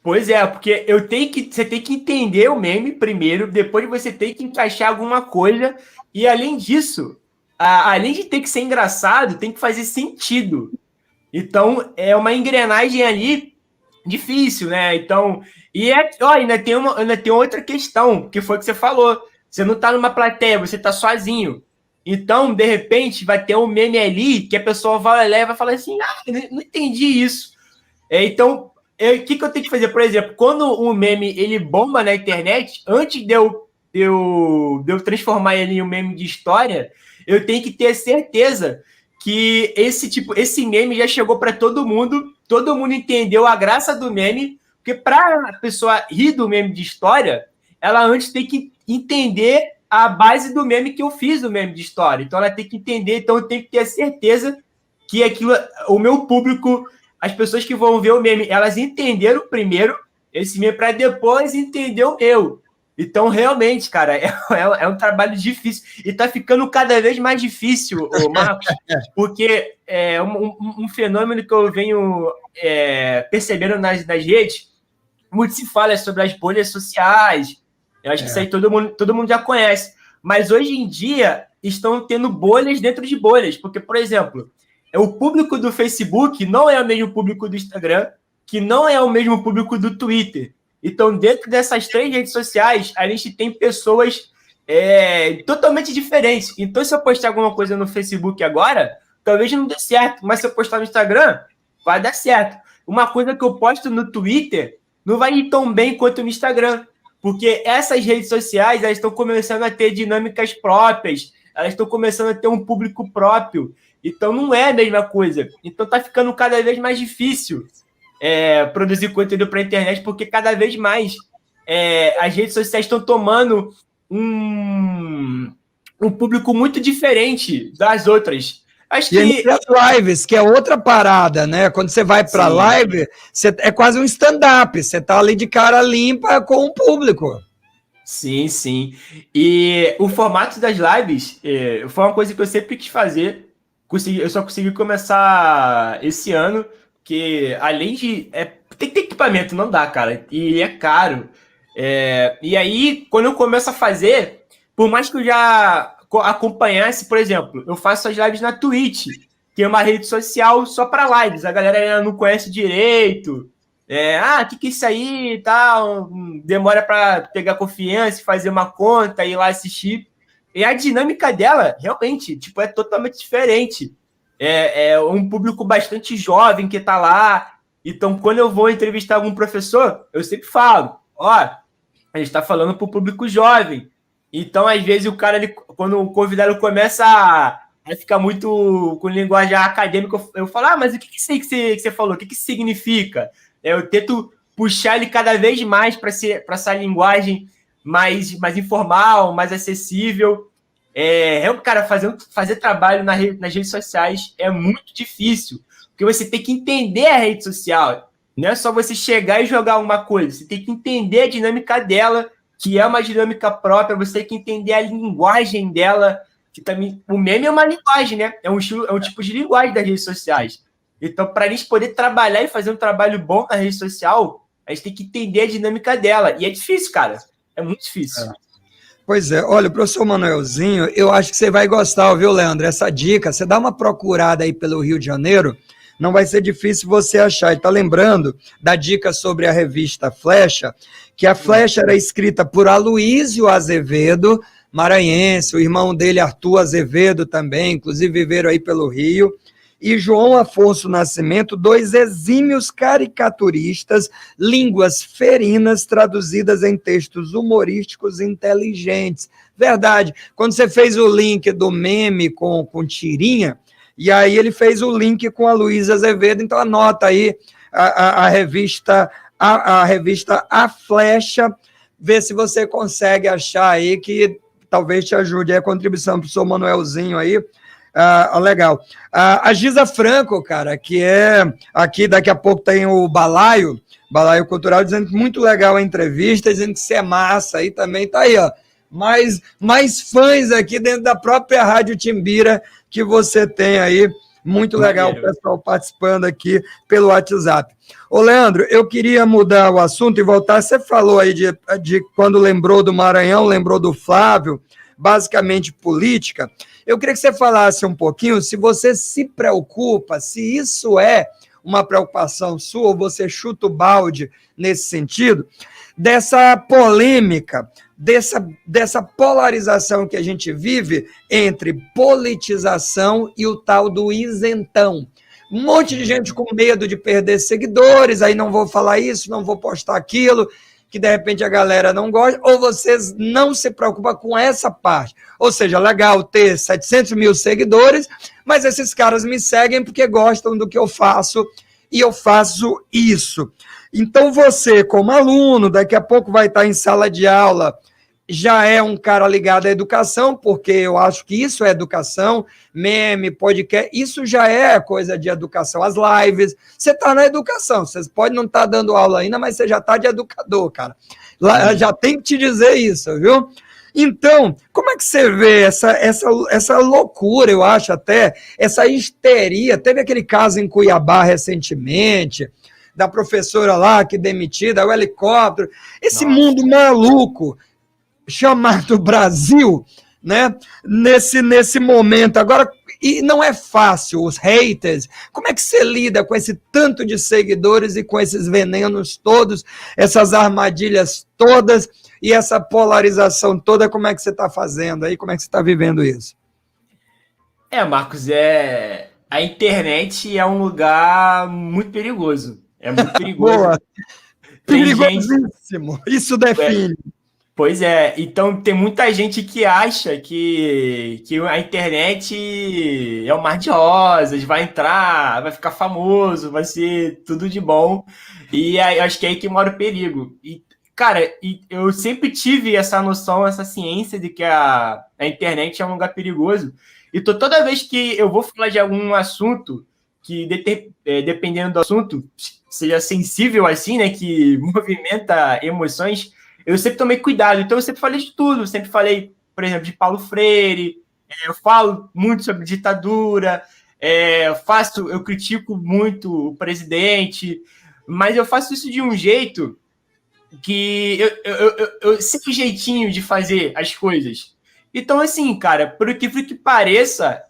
Pois é, porque você tem que entender o meme primeiro, depois você tem que encaixar alguma coisa, e além disso, além de ter que ser engraçado, tem que fazer sentido. Então, é uma engrenagem ali difícil, né? Então, ainda tem outra questão, que foi o que você falou. Você não tá numa plateia, você tá sozinho. Então, de repente, vai ter um meme ali que a pessoa vai olhar e vai falar assim, não entendi isso. Então, o que eu tenho que fazer? Por exemplo, quando um meme ele bomba na internet, antes de eu transformar ele em um meme de história, eu tenho que ter certeza que esse meme já chegou para todo mundo entendeu a graça do meme, porque para a pessoa rir do meme de história, ela antes tem que entender a base do meme que eu fiz do meme de história. Então ela tem que entender, então eu tenho que ter a certeza que aquilo, o meu público, as pessoas que vão ver o meme, elas entenderam primeiro, esse e-mail para depois entender o meu. Então, realmente, cara, é um trabalho difícil. E tá ficando cada vez mais difícil, Marcos, porque é um fenômeno que eu venho percebendo nas redes, muito se fala sobre as bolhas sociais. Eu acho que isso aí todo mundo já conhece. Mas hoje em dia estão tendo bolhas dentro de bolhas. Porque, por exemplo, o público do Facebook não é o mesmo público do Instagram, que não é o mesmo público do Twitter. Então, dentro dessas 3 redes sociais, a gente tem pessoas totalmente diferentes. Então, se eu postar alguma coisa no Facebook agora, talvez não dê certo. Mas se eu postar no Instagram, vai dar certo. Uma coisa que eu posto no Twitter não vai ir tão bem quanto no Instagram. Porque essas redes sociais, elas estão começando a ter dinâmicas próprias. Elas estão começando a ter um público próprio. Então, não é a mesma coisa. Então, tá ficando cada vez mais difícil produzir conteúdo para a internet, porque cada vez mais as redes sociais estão tomando um público muito diferente das outras. Acho que as lives, que é outra parada, né? Quando você vai para live, é quase um stand-up, você tá ali de cara limpa com o público. Sim, sim. E o formato das lives foi uma coisa que eu sempre quis fazer. Eu só consegui começar esse ano, que além de... tem que ter equipamento, não dá, cara. E é caro. E aí, quando eu começo a fazer, por mais que eu já acompanhasse, por exemplo, eu faço as lives na Twitch, que é uma rede social só para lives. A galera ainda não conhece direito. O que é isso aí e tal? Demora para pegar confiança, fazer uma conta, ir lá assistir. E a dinâmica dela, realmente, tipo, é totalmente diferente. É um público bastante jovem que está lá. Então, quando eu vou entrevistar algum professor, eu sempre falo, a gente está falando para o público jovem. Então, às vezes, o cara, quando o convidado começa a ficar muito com linguagem acadêmica, eu falo, mas o que é isso que você falou? O que isso significa? Eu tento puxar ele cada vez mais para essa linguagem mais informal, mais acessível. Cara, fazer trabalho nas redes sociais é muito difícil, porque você tem que entender a rede social. Não é só você chegar e jogar uma coisa, você tem que entender a dinâmica dela, que é uma dinâmica própria, você tem que entender a linguagem dela, que também... O meme é uma linguagem, né? É um tipo de linguagem das redes sociais. Então, para a gente poder trabalhar e fazer um trabalho bom na rede social, a gente tem que entender a dinâmica dela. E é difícil, cara. É muito difícil. Pois é, olha, o professor Manuelzinho, eu acho que você vai gostar, viu, Leandro? Essa dica, você dá uma procurada aí pelo Rio de Janeiro, não vai ser difícil você achar. E tá lembrando da dica sobre a revista Flecha, que a Flecha era escrita por Aloísio Azevedo, maranhense, o irmão dele, Arthur Azevedo, também, inclusive viveram aí pelo Rio, e João Afonso Nascimento, 2 exímios caricaturistas, línguas ferinas traduzidas em textos humorísticos inteligentes. Verdade, quando você fez o link do meme com tirinha, e aí ele fez o link com a Luísa Azevedo, então anota aí a revista A Flecha, vê se você consegue achar aí, que talvez te ajude, a contribuição do professor Manuelzinho aí. Legal. A Giza Franco, cara, que é aqui, daqui a pouco tem o Balaio Cultural, dizendo que muito legal a entrevista, dizendo que você é massa, aí também tá aí, ó. Mais fãs aqui dentro da própria Rádio Timbira que você tem aí. Muito legal o pessoal participando aqui pelo WhatsApp. Ô, Leandro, eu queria mudar o assunto e voltar. Você falou aí de quando lembrou do Maranhão, lembrou do Flávio, basicamente política. Eu queria que você falasse um pouquinho se você se preocupa, se isso é uma preocupação sua, ou você chuta o balde nesse sentido, dessa polêmica, dessa polarização que a gente vive entre politização e o tal do isentão. Um monte de gente com medo de perder seguidores, aí não vou falar isso, não vou postar aquilo, que de repente a galera não gosta, ou vocês não se preocupam com essa parte. Ou seja, legal ter 700 mil seguidores, mas esses caras me seguem porque gostam do que eu faço, e eu faço isso. Então você, como aluno, daqui a pouco vai estar em sala de aula, já é um cara ligado à educação, porque eu acho que isso é educação, meme, podcast, isso já é coisa de educação, as lives, você está na educação, você pode não estar dando aula ainda, mas você já está de educador, cara. Lá, já tem que te dizer isso, viu? Então, como é que você vê essa loucura, eu acho até, essa histeria? Teve aquele caso em Cuiabá recentemente, da professora lá que demitida, o helicóptero, esse mundo maluco chamado Brasil, né? Nesse momento. Agora, e não é fácil, os haters, como é que você lida com esse tanto de seguidores e com esses venenos todos, essas armadilhas todas e essa polarização toda, como é que você está fazendo aí? Como é que você está vivendo isso? Marcos, a internet é um lugar muito perigoso. É muito perigoso. Boa. Perigosíssimo. Isso define. Pois é. Então, tem muita gente que acha que a internet é um mar de rosas, vai entrar, vai ficar famoso, vai ser tudo de bom. E aí, acho que é aí que mora o perigo. E, cara, eu sempre tive essa noção, essa ciência de que a internet é um lugar perigoso. E toda vez que eu vou falar de algum assunto que, dependendo do assunto, seja sensível assim, né, que movimenta emoções, eu sempre tomei cuidado. Então, eu sempre falei de tudo. Eu sempre falei, por exemplo, de Paulo Freire. Eu falo muito sobre ditadura. Eu critico muito o presidente. Mas eu faço isso de um jeito que eu sei o jeitinho de fazer as coisas. Então, assim, cara, por que pareça,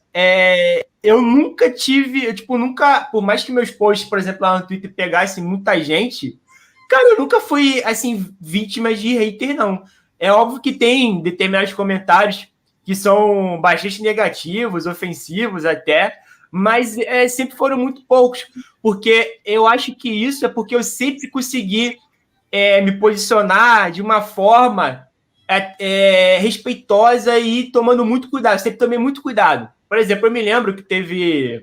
eu nunca tive, nunca, por mais que meus posts, por exemplo, lá no Twitter pegassem muita gente, cara, eu nunca fui, assim, vítima de hater, não. É óbvio que tem determinados comentários que são bastante negativos, ofensivos até, mas sempre foram muito poucos, porque eu acho que isso é porque eu sempre consegui me posicionar de uma forma respeitosa e tomando muito cuidado. Sempre tomei muito cuidado. Por exemplo, eu me lembro que teve,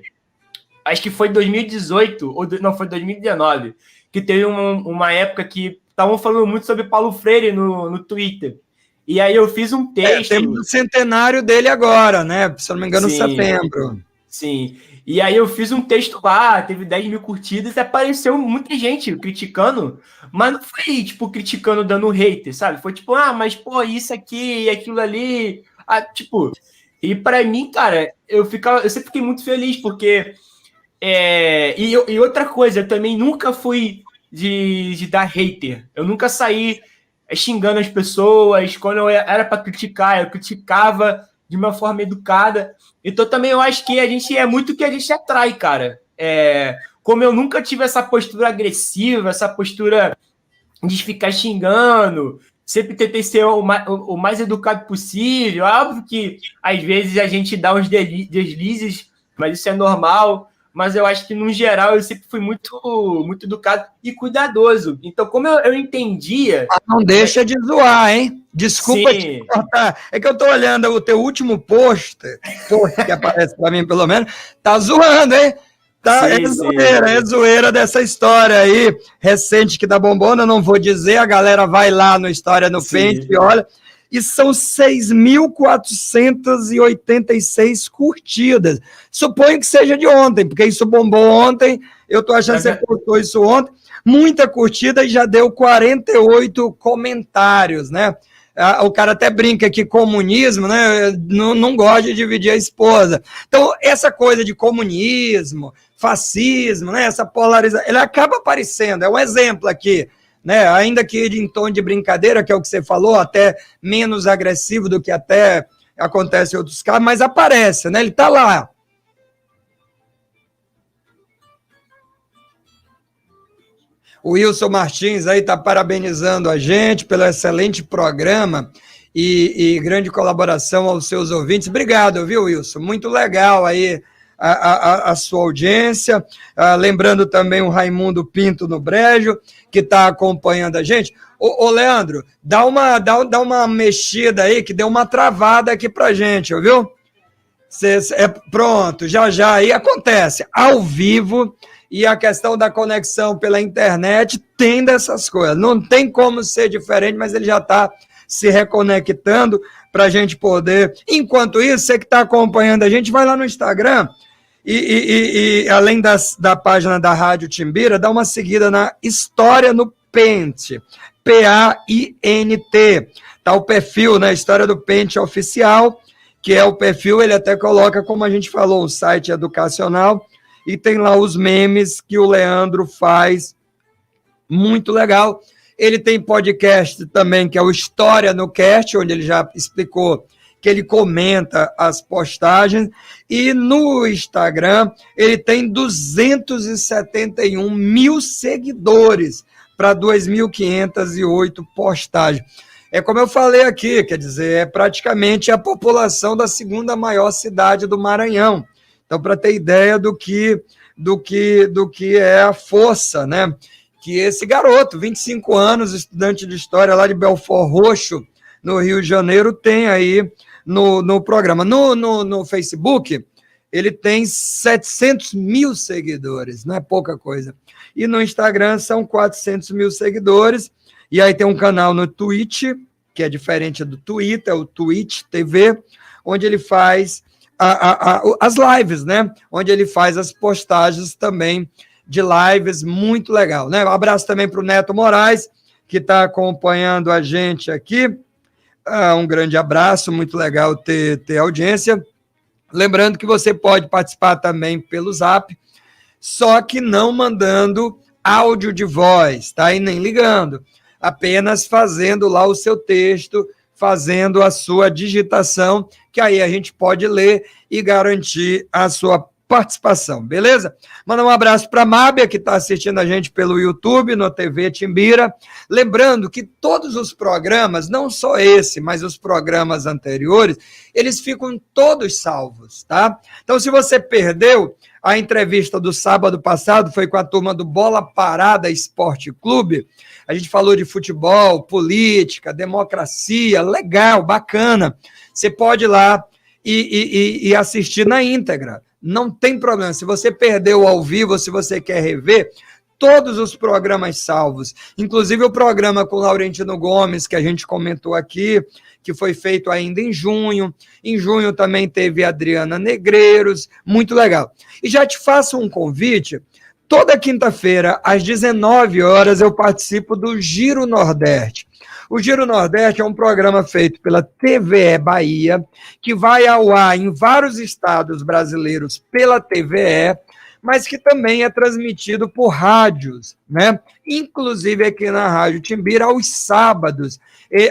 acho que foi 2018, não, foi 2019, que teve uma época que estavam falando muito sobre Paulo Freire no Twitter. E aí eu fiz um texto... temos o centenário dele agora, né? Se eu não me engano, setembro. Sim. E aí eu fiz um texto lá, teve 10 mil curtidas e apareceu muita gente criticando, mas não foi, criticando dando hater, sabe? Foi mas, pô, isso aqui e aquilo ali. E pra mim, cara, eu sempre fiquei muito feliz, porque... E outra coisa, eu também nunca fui de dar hater. Eu nunca saí xingando as pessoas. Quando eu era para criticar, eu criticava de uma forma educada. Então também eu acho que a gente é muito o que a gente atrai, cara. Como eu nunca tive essa postura agressiva, essa postura de ficar xingando, sempre tentei ser o mais educado possível. É óbvio que às vezes a gente dá uns deslizes, mas isso é normal. Mas eu acho que, no geral, eu sempre fui muito, muito educado e cuidadoso. Então, como eu entendia... Não deixa de zoar, hein? Desculpa te cortar. É que eu tô olhando o teu úlimo post que aparece para mim, pelo menos, tá zoando, hein? É zoeira dessa história aí, recente que tá bombando, eu não vou dizer, a galera vai lá no História no Pente e olha... E são 6.486 curtidas. Suponho que seja de ontem, porque isso bombou ontem. Eu estou achando que você postou isso ontem. Muita curtida e já deu 48 comentários, né? O cara até brinca que comunismo, né? Não gosta de dividir a esposa. Então, essa coisa de comunismo, fascismo, né? Essa polarização, ele acaba aparecendo. É um exemplo aqui. Né? Ainda que em tom de brincadeira, que é o que você falou, até menos agressivo do que até acontece em outros casos, mas aparece, né? Ele está lá. O Wilson Martins aí está parabenizando a gente pelo excelente programa e grande colaboração aos seus ouvintes. Obrigado, viu, Wilson? Muito legal aí a sua audiência. Lembrando também o Raimundo Pinto no Brejo, que está acompanhando a gente. Ô, Leandro, dá uma mexida aí, que deu uma travada aqui pra gente, viu? Pronto, já aí acontece, ao vivo, e a questão da conexão pela internet tem dessas coisas. Não tem como ser diferente, mas ele já está se reconectando para a gente poder. Enquanto isso, você que está acompanhando a gente, vai lá no Instagram e além da página da Rádio Timbira, dá uma seguida na História no Pente, P-A-I-N-T. Tá o perfil, né? História do Pente Oficial, que é o perfil, ele até coloca, como a gente falou, um site educacional, e tem lá os memes que o Leandro faz, muito legal. Ele tem podcast também, que é o História no Cast, onde ele já explicou que ele comenta as postagens, e no Instagram ele tem 271 mil seguidores para 2.508 postagens. É como eu falei aqui, quer dizer, é praticamente a população da segunda maior cidade do Maranhão. Então, para ter ideia do que é a força, né? Que esse garoto, 25 anos, estudante de História lá de Belfort Roxo, no Rio de Janeiro, tem aí no programa. No Facebook, ele tem 700 mil seguidores, não é pouca coisa. E no Instagram são 400 mil seguidores. E aí tem um canal no Twitch, que é diferente do Twitter, o Twitch TV, onde ele faz as lives, né? Onde ele faz as postagens também de lives, muito legal, né? Um abraço também para o Neto Moraes, que está acompanhando a gente aqui. Um grande abraço, muito legal ter audiência. Lembrando que você pode participar também pelo Zap, só que não mandando áudio de voz, tá? E nem ligando, apenas fazendo lá o seu texto, fazendo a sua digitação, que aí a gente pode ler e garantir a sua participação, beleza? Manda um abraço para a Mábia, que está assistindo a gente pelo YouTube, no TV Timbira. Lembrando que todos os programas, não só esse, mas os programas anteriores, eles ficam todos salvos, tá? Então, se você perdeu, a entrevista do sábado passado foi com a turma do Bola Parada Esporte Clube. A gente falou de futebol, política, democracia, legal, bacana. Você pode ir lá e assistir na íntegra. Não tem problema. Se você perdeu ao vivo, se você quer rever, todos os programas salvos, inclusive o programa com Laurentino Gomes, que a gente comentou aqui, que foi feito ainda em junho. Em junho também teve a Adriana Negreiros, muito legal. E já te faço um convite, toda quinta-feira, às 19 horas, eu participo do Giro Nordeste. O Giro Nordeste é um programa feito pela TVE Bahia, que vai ao ar em vários estados brasileiros pela TVE, mas que também é transmitido por rádios, né? Inclusive aqui na Rádio Timbira, aos sábados,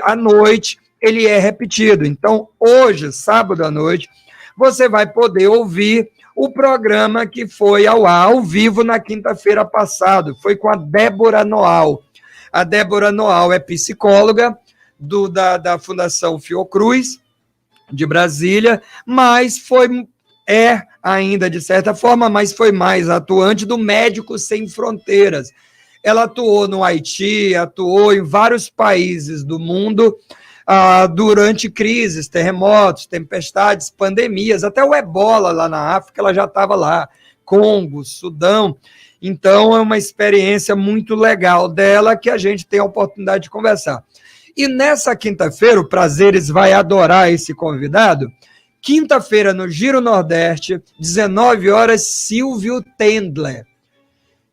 à noite, ele é repetido. Então, hoje, sábado à noite, você vai poder ouvir o programa que foi ao ar, ao vivo, na quinta-feira passada. Foi com a Débora Noal. A Débora Noal é psicóloga da Fundação Fiocruz, de Brasília, mas é ainda, de certa forma, mas foi mais atuante do Médicos Sem Fronteiras. Ela atuou no Haiti, atuou em vários países do mundo durante crises, terremotos, tempestades, pandemias, até o Ebola lá na África, ela já estava lá, Congo, Sudão. Então, é uma experiência muito legal dela que a gente tem a oportunidade de conversar. E nessa quinta-feira, o Prazeres vai adorar esse convidado. Quinta-feira, no Giro Nordeste, 19 horas, Silvio Tendler.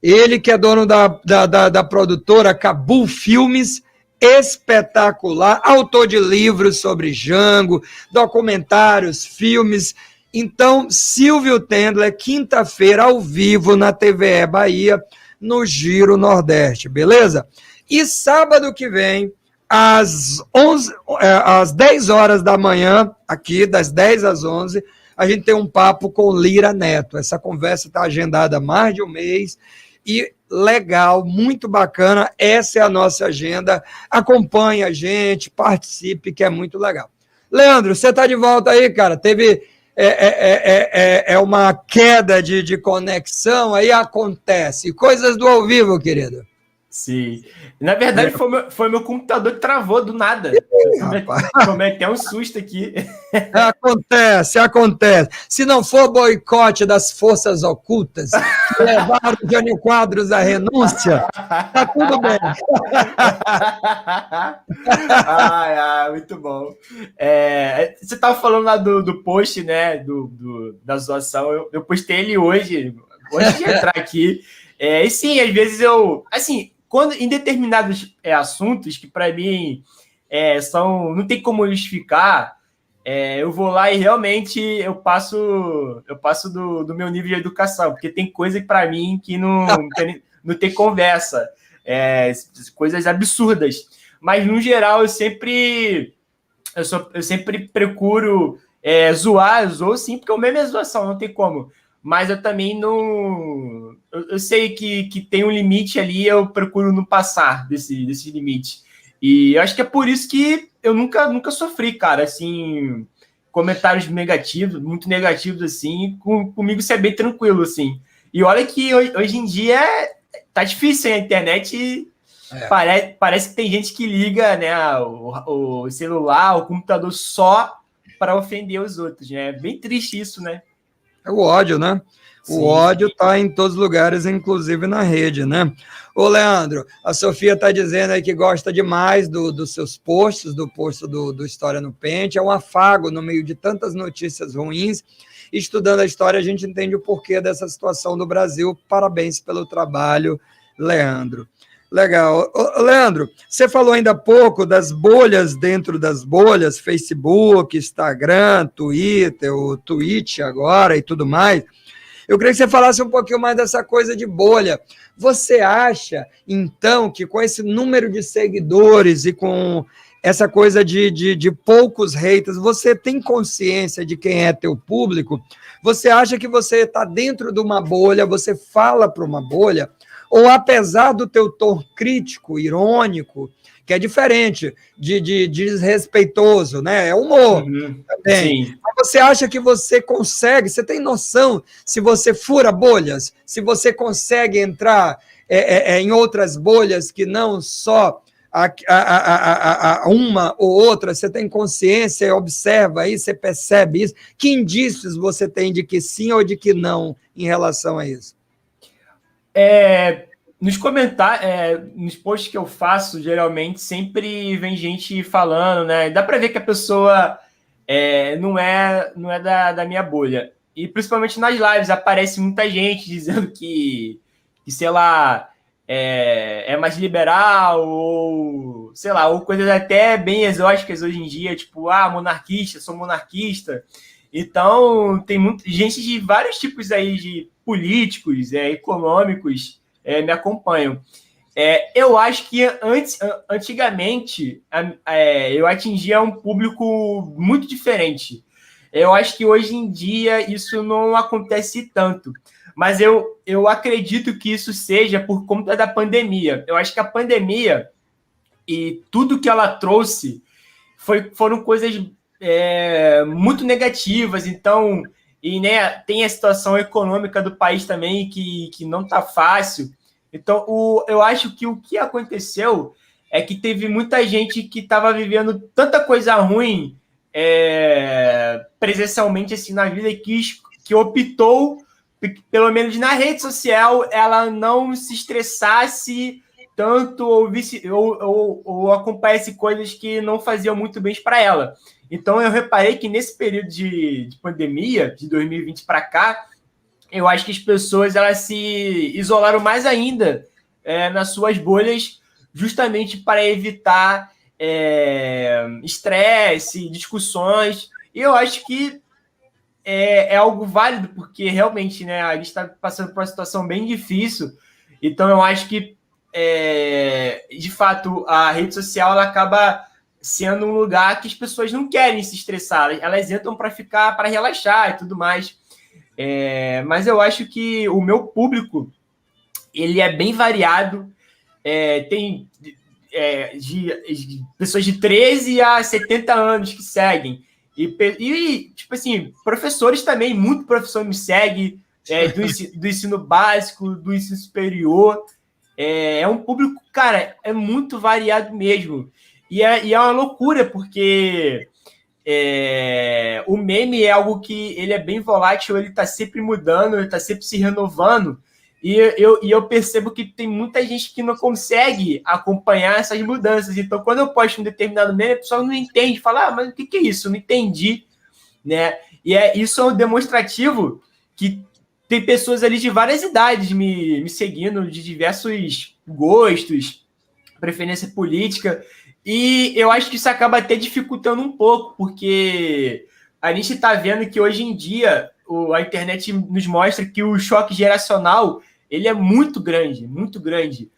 Ele que é dono da produtora Cabul Filmes, espetacular, autor de livros sobre Django, documentários, filmes. Então, Silvio Tendler, quinta-feira, ao vivo, na TVE Bahia, no Giro Nordeste, beleza? E sábado que vem, às 10 horas da manhã, aqui, das 10 às 11, a gente tem um papo com Lira Neto. Essa conversa está agendada há mais de um mês e legal, muito bacana. Essa é a nossa agenda. Acompanhe a gente, participe, que é muito legal. Leandro, você está de volta aí, cara? Teve... uma queda de conexão, aí acontece. Coisas do ao vivo, querido. Sim. Na verdade, foi meu computador que travou do nada. Tomei até um susto aqui. Acontece. Se não for boicote das forças ocultas que levaram o Jânio Quadros à renúncia, tá tudo bem. Muito bom. Você estava falando lá do post, né? Da zoação. Eu postei ele hoje, antes de entrar aqui. E sim, às vezes assim, em determinados assuntos que para mim não tem como justificar, eu vou lá e realmente eu passo do meu nível de educação, porque tem coisa para mim que não tem conversa, coisas absurdas. Mas no geral eu sempre procuro zoar, zoo sim, porque o meme é zoação, não tem como. Mas eu também não. Eu sei que tem um limite ali, eu procuro não passar desse limite. E eu acho que é por isso que eu nunca sofri, cara, assim, comentários negativos, muito negativos, assim, comigo isso é bem tranquilo, assim. E olha que hoje em dia tá difícil, hein? A internet parece que tem gente que liga, né, o celular, o computador só para ofender os outros, né? É bem triste isso, né? É o ódio, né? O ódio está em todos os lugares, inclusive na rede, né? Ô, Leandro, a Sofia está dizendo aí que gosta demais dos seus posts, do post do História no Pente. É um afago no meio de tantas notícias ruins. Estudando a história, a gente entende o porquê dessa situação do Brasil. Parabéns pelo trabalho, Leandro. Legal. Ô, Leandro, você falou ainda há pouco das bolhas dentro das bolhas, Facebook, Instagram, Twitter, o Twitch agora e tudo mais. Eu queria que você falasse um pouquinho mais dessa coisa de bolha. Você acha, então, que com esse número de seguidores e com essa coisa de poucos haters, você tem consciência de quem é teu público? Você acha que você está dentro de uma bolha, você fala para uma bolha? Ou apesar do teu tom crítico, irônico, que é diferente de desrespeitoso, né? É humor também. Sim. Mas você acha que você consegue, você tem noção se você fura bolhas, se você consegue entrar em outras bolhas que não só uma ou outra, você tem consciência, observa aí, você percebe isso? Que indícios você tem de que sim ou de que não em relação a isso? Nos comentários, nos posts que eu faço, geralmente sempre vem gente falando, né? Dá para ver que a pessoa não é da minha bolha. E principalmente nas lives aparece muita gente dizendo que sei lá, é mais liberal, ou sei lá, ou coisas até bem exóticas hoje em dia, tipo, monarquista, sou monarquista. Então, tem muita gente de vários tipos aí de políticos, econômicos, me acompanham. Eu acho que antigamente eu atingia um público muito diferente. Eu acho que hoje em dia isso não acontece tanto. Mas eu acredito que isso seja por conta da pandemia. Eu acho que a pandemia e tudo que ela trouxe foram coisas muito negativas. Então, né, tem a situação econômica do país também que não está fácil. Então, eu acho que o que aconteceu é que teve muita gente que estava vivendo tanta coisa ruim presencialmente assim, na vida que optou, pelo menos na rede social, ela não se estressasse tanto ou acompanhasse coisas que não faziam muito bem para ela. Então, eu reparei que nesse período de pandemia, de 2020 para cá, eu acho que as pessoas elas se isolaram mais ainda nas suas bolhas, justamente para evitar estresse, discussões. E eu acho que é algo válido, porque realmente, né, a gente está passando por uma situação bem difícil. Então, eu acho que, de fato, a rede social ela acaba sendo um lugar que as pessoas não querem se estressar. Elas entram para relaxar e tudo mais. Mas eu acho que o meu público ele é bem variado. Tem de pessoas de 13 a 70 anos que seguem. E tipo assim, professores também, muito professor me segue, do ensino básico, do ensino superior. é um público, cara, é muito variado mesmo. E é uma loucura, porque o meme é algo que ele é bem volátil, ele está sempre mudando, ele está sempre se renovando. E eu percebo que tem muita gente que não consegue acompanhar essas mudanças. Então, quando eu posto um determinado meme, o pessoal não entende, fala, mas o que é isso? Eu não entendi, né? E isso é um demonstrativo que tem pessoas ali de várias idades me seguindo, de diversos gostos, preferência política, e eu acho que isso acaba até dificultando um pouco, porque a gente está vendo que hoje em dia a internet nos mostra que o choque geracional ele é muito grande, muito grande.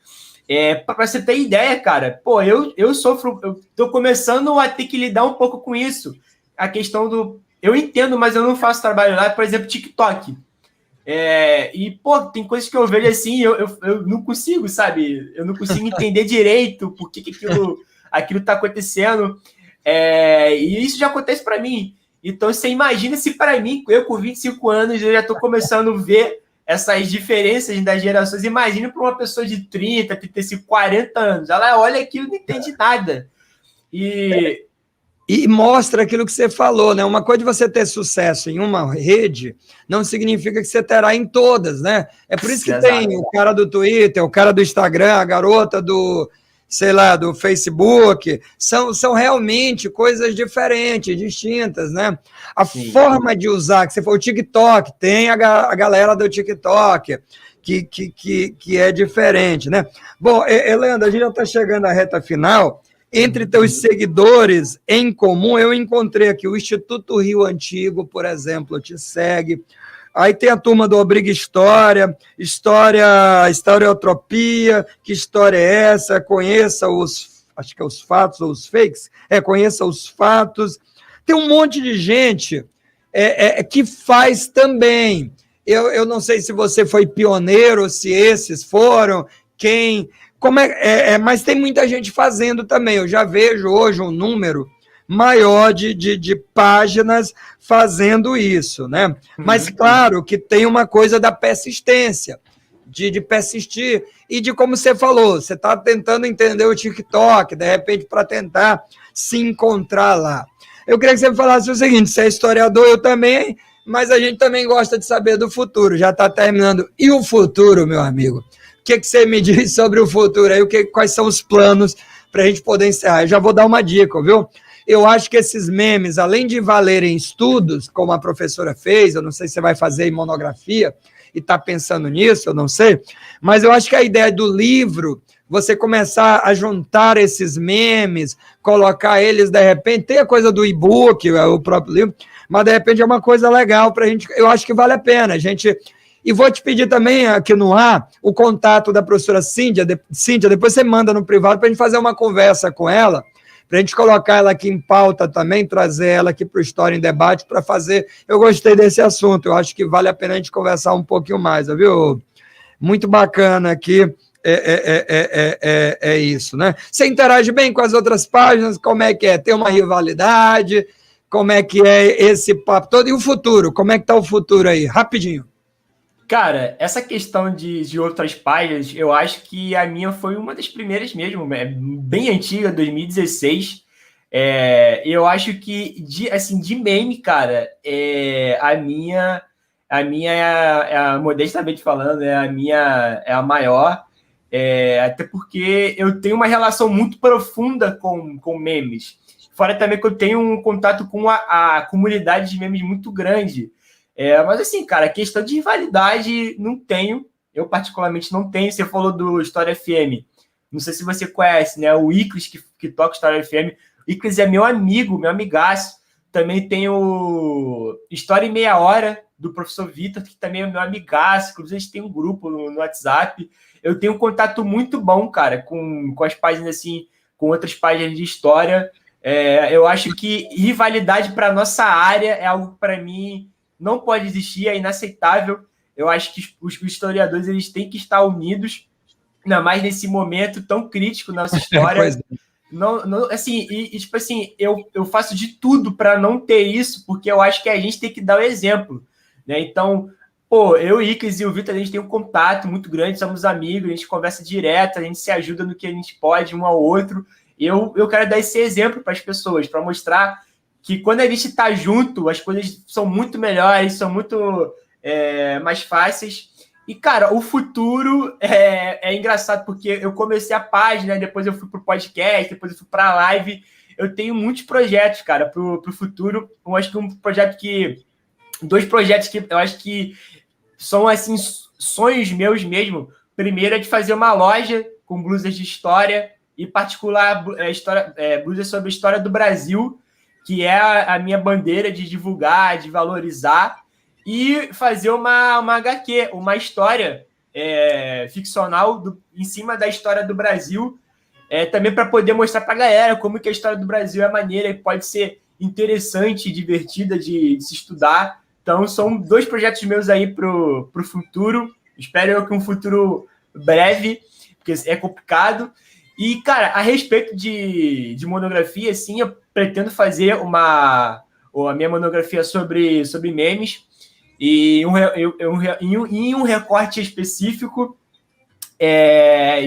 Para você ter ideia, cara, pô, eu sofro, eu tô começando a ter que lidar um pouco com isso. A questão do. Eu entendo, mas eu não faço trabalho lá, por exemplo, TikTok. E, pô, tem coisas que eu vejo assim, eu não consigo, sabe? Eu não consigo entender direito por que aquilo tá acontecendo. E isso já acontece para mim. Então, você imagina se para mim, eu com 25 anos, eu já tô começando a ver essas diferenças das gerações. Imagina para uma pessoa de 30, 35, 40 anos. Ela olha aquilo e não entende nada. E mostra aquilo que você falou, né? Uma coisa de você ter sucesso em uma rede não significa que você terá em todas, né? É por isso que tem o cara do Twitter, o cara do Instagram, a garota do, sei lá, do Facebook. São realmente coisas diferentes, distintas, né? A forma de usar, que você falou, o TikTok, tem a galera do TikTok, que é diferente, né? Bom, Leandro, a gente já está chegando à reta final. Entre teus seguidores em comum, eu encontrei aqui o Instituto Rio Antigo, por exemplo, te segue. Aí tem a turma do Obriga Historiotropia, que história é essa? Conheça acho que é os fatos ou os fakes. Conheça os fatos. Tem um monte de gente que faz também. Eu não sei se você foi pioneiro, se esses foram, quem... mas tem muita gente fazendo também. Eu já vejo hoje um número maior de páginas fazendo isso, né? Mas claro que tem uma coisa da persistência, de persistir, e de como você falou, você está tentando entender o TikTok, de repente, para tentar se encontrar lá. Eu queria que você me falasse o seguinte: você é historiador, eu também, mas a gente também gosta de saber do futuro, já está terminando. E o futuro, meu amigo? O que você me diz sobre o futuro aí? Quais são os planos para a gente poder encerrar? Eu já vou dar uma dica, viu? Eu acho que esses memes, além de valerem estudos, como a professora fez, eu não sei se você vai fazer em monografia e está pensando nisso, eu não sei, mas eu acho que a ideia do livro, você começar a juntar esses memes, colocar eles, de repente, tem a coisa do e-book, o próprio livro, mas de repente é uma coisa legal para a gente, eu acho que vale a pena, a gente... E vou te pedir também aqui no ar o contato da professora Cíntia, depois você manda no privado para a gente fazer uma conversa com ela, para a gente colocar ela aqui em pauta também, trazer ela aqui para o História em Debate para fazer. Eu gostei desse assunto, eu acho que vale a pena a gente conversar um pouquinho mais, viu? Muito bacana aqui, isso, né? Você interage bem com as outras páginas, como é que é? Tem uma rivalidade, como é que é esse papo todo? E o futuro, como é que está o futuro aí? Rapidinho. Cara, essa questão de outras páginas, eu acho que a minha foi uma das primeiras mesmo, bem antiga, 2016. Eu acho que, de meme, cara, a minha modestamente falando, a minha é a maior, até porque eu tenho uma relação muito profunda com memes. Fora também que eu tenho um contato com a comunidade de memes muito grande. Mas assim, cara, questão de rivalidade não tenho. Eu particularmente não tenho. Você falou do História FM. Não sei se você conhece, né? O Iclis, que toca História FM. O Iclis é meu amigo, meu amigaço. Também tem o História em Meia Hora, do professor Vitor, que também é meu amigaço. Inclusive, a gente tem um grupo no WhatsApp. Eu tenho um contato muito bom, cara, com as páginas, assim, com outras páginas de história. Eu acho que rivalidade para nossa área é algo, para mim, não pode existir, é inaceitável. Eu acho que os historiadores eles têm que estar unidos, ainda mais nesse momento tão crítico na nossa história. Não, assim, tipo assim, eu faço de tudo para não ter isso, porque eu acho que a gente tem que dar o exemplo, né? Então, Pô, eu, Icas e o Vitor, a gente tem um contato muito grande, somos amigos, a gente conversa direto, a gente se ajuda no que a gente pode um ao outro. Eu quero dar esse exemplo para as pessoas, para mostrar que quando a gente está junto, as coisas são muito melhores, são muito mais fáceis. E, cara, o futuro é engraçado, porque eu comecei a página, depois eu fui para o podcast, depois eu fui para a live. Eu tenho muitos projetos, cara, para o futuro. Eu acho que dois projetos que eu acho que são, assim, sonhos meus mesmo. Primeiro é de fazer uma loja com blusas de história, e particular blusas sobre a história do Brasil, que é a minha bandeira de divulgar, de valorizar, e fazer uma HQ, uma história ficcional em cima da história do Brasil, também para poder mostrar para a galera como que a história do Brasil é maneira e pode ser interessante e divertida de se estudar. Então, são dois projetos meus aí para o futuro. Espero eu que um futuro breve, porque é complicado. E, cara, a respeito de monografia, assim, eu pretendo fazer a minha monografia sobre memes, e em um recorte específico.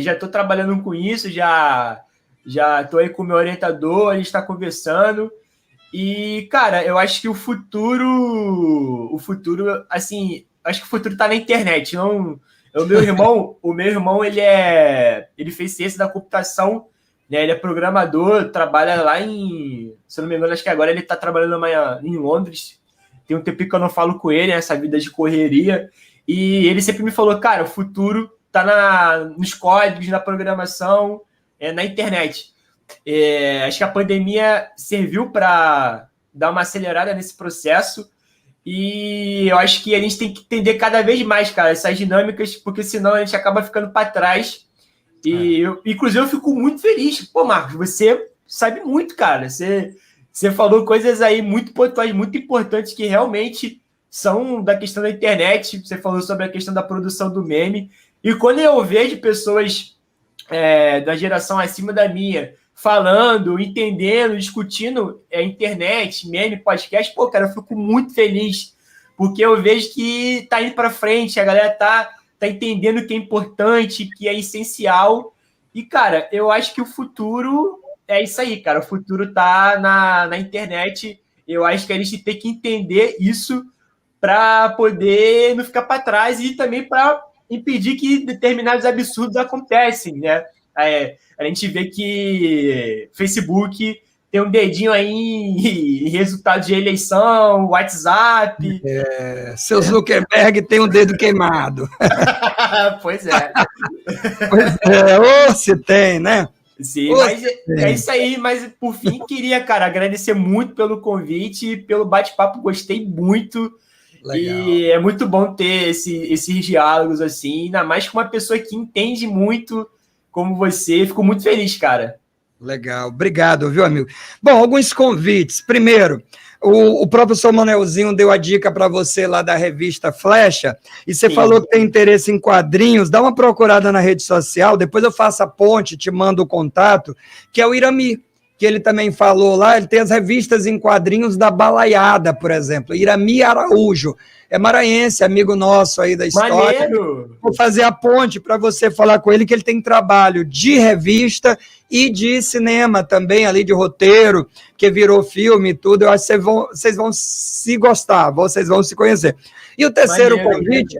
Já estou trabalhando com isso, já estou aí com o meu orientador, a gente está conversando. E, cara, eu acho que o futuro, assim, acho que o futuro está na internet. Não, o meu irmão, ele fez ciência da computação, né? Ele é programador, trabalha lá se eu não me engano, acho que agora ele está trabalhando em Londres. Tem um tempo que eu não falo com ele, essa vida de correria. E ele sempre me falou, cara, o futuro está nos códigos, na programação, na internet. Acho que a pandemia serviu para dar uma acelerada nesse processo, e eu acho que a gente tem que entender cada vez mais, cara, essas dinâmicas, porque senão a gente acaba ficando para trás. E inclusive, eu fico muito feliz. Pô, Marcos, você sabe muito, cara. Você falou coisas aí muito pontuais, muito importantes, que realmente são da questão da internet. Você falou sobre a questão da produção do meme. E quando eu vejo pessoas da geração acima da minha falando, entendendo, discutindo internet, meme, podcast, pô, cara, eu fico muito feliz, porque eu vejo que tá indo para frente, a galera tá entendendo que é importante, que é essencial. E, cara, eu acho que o futuro é isso aí, cara. O futuro tá na internet. Eu acho que a gente tem que entender isso para poder não ficar para trás, e também para impedir que determinados absurdos acontecem, né? A gente vê que Facebook tem um dedinho aí em resultado de eleição, WhatsApp. Seu Zuckerberg tem um dedo queimado. Pois é. Ou se tem, né? Sim, mas é isso aí. Mas, por fim, queria, cara, agradecer muito pelo convite, pelo bate-papo, gostei muito. Legal. E é muito bom ter esses diálogos assim, ainda mais com uma pessoa que entende muito como você. Fico muito feliz, cara. Legal, obrigado, viu, amigo? Bom, alguns convites. Primeiro, o professor Manelzinho deu a dica para você lá da revista Flecha, e você falou que tem interesse em quadrinhos. Dá uma procurada na rede social, depois eu faço a ponte, te mando o contato, que é o Irami, que ele também falou lá. Ele tem as revistas em quadrinhos da Balaiada, por exemplo. Irami Araújo, é maranhense, amigo nosso aí da história. Maneiro! Vou fazer a ponte para você falar com ele, que ele tem trabalho de revista e de cinema também, ali de roteiro, que virou filme e tudo. Eu acho que vocês vão se gostar, vocês vão se conhecer. E o terceiro convite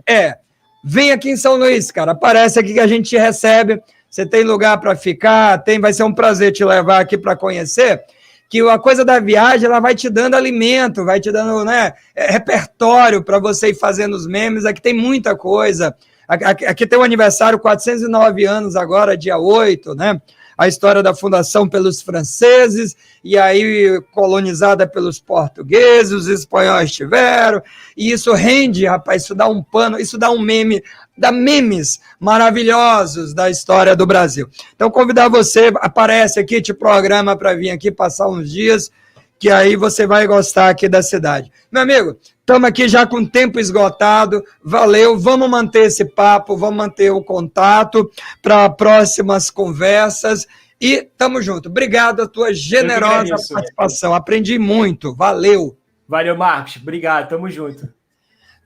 vem aqui em São Luís, cara. Aparece aqui que a gente te recebe. Você tem lugar para ficar, vai ser um prazer te levar aqui para conhecer, que a coisa da viagem, ela vai te dando alimento, vai te dando, né, repertório para você ir fazendo os memes. Aqui tem muita coisa. Aqui tem o aniversário, 409 anos agora, dia 8, né? A história da fundação pelos franceses, e aí colonizada pelos portugueses, os espanhóis tiveram, e isso rende, rapaz, isso dá um pano, isso dá um meme, dá memes maravilhosos da história do Brasil. Então, convidar você, aparece aqui, te programa para vir aqui passar uns dias, que aí você vai gostar aqui da cidade. Meu amigo, estamos aqui já com o tempo esgotado, valeu, vamos manter esse papo, vamos manter o contato para próximas conversas, e tamo junto. Obrigado a tua generosa participação, aprendi muito, valeu. Valeu, Marcos, obrigado, tamo junto.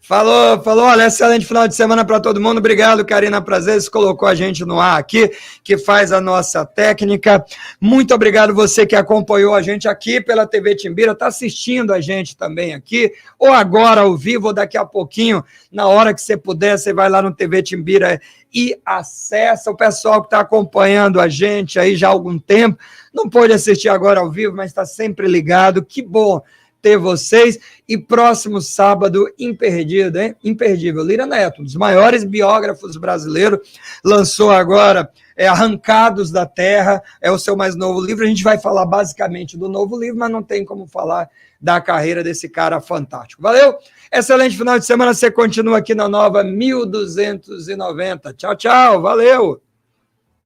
Falou. Olha, excelente final de semana para todo mundo. Obrigado, Karina Prazeres, colocou a gente no ar aqui, que faz a nossa técnica. Muito obrigado você que acompanhou a gente aqui pela TV Timbira, está assistindo a gente também aqui, ou agora ao vivo, ou daqui a pouquinho, na hora que você puder, você vai lá no TV Timbira e acessa. O pessoal que está acompanhando a gente aí já há algum tempo, não pôde assistir agora ao vivo, mas está sempre ligado. Que bom ter vocês, e próximo sábado, imperdível, hein? Imperdível. Lira Neto, um dos maiores biógrafos brasileiros, lançou agora Arrancados da Terra, é o seu mais novo livro. A gente vai falar basicamente do novo livro, mas não tem como falar da carreira desse cara fantástico. Valeu? Excelente final de semana, você continua aqui na Nova 1290. Tchau, valeu!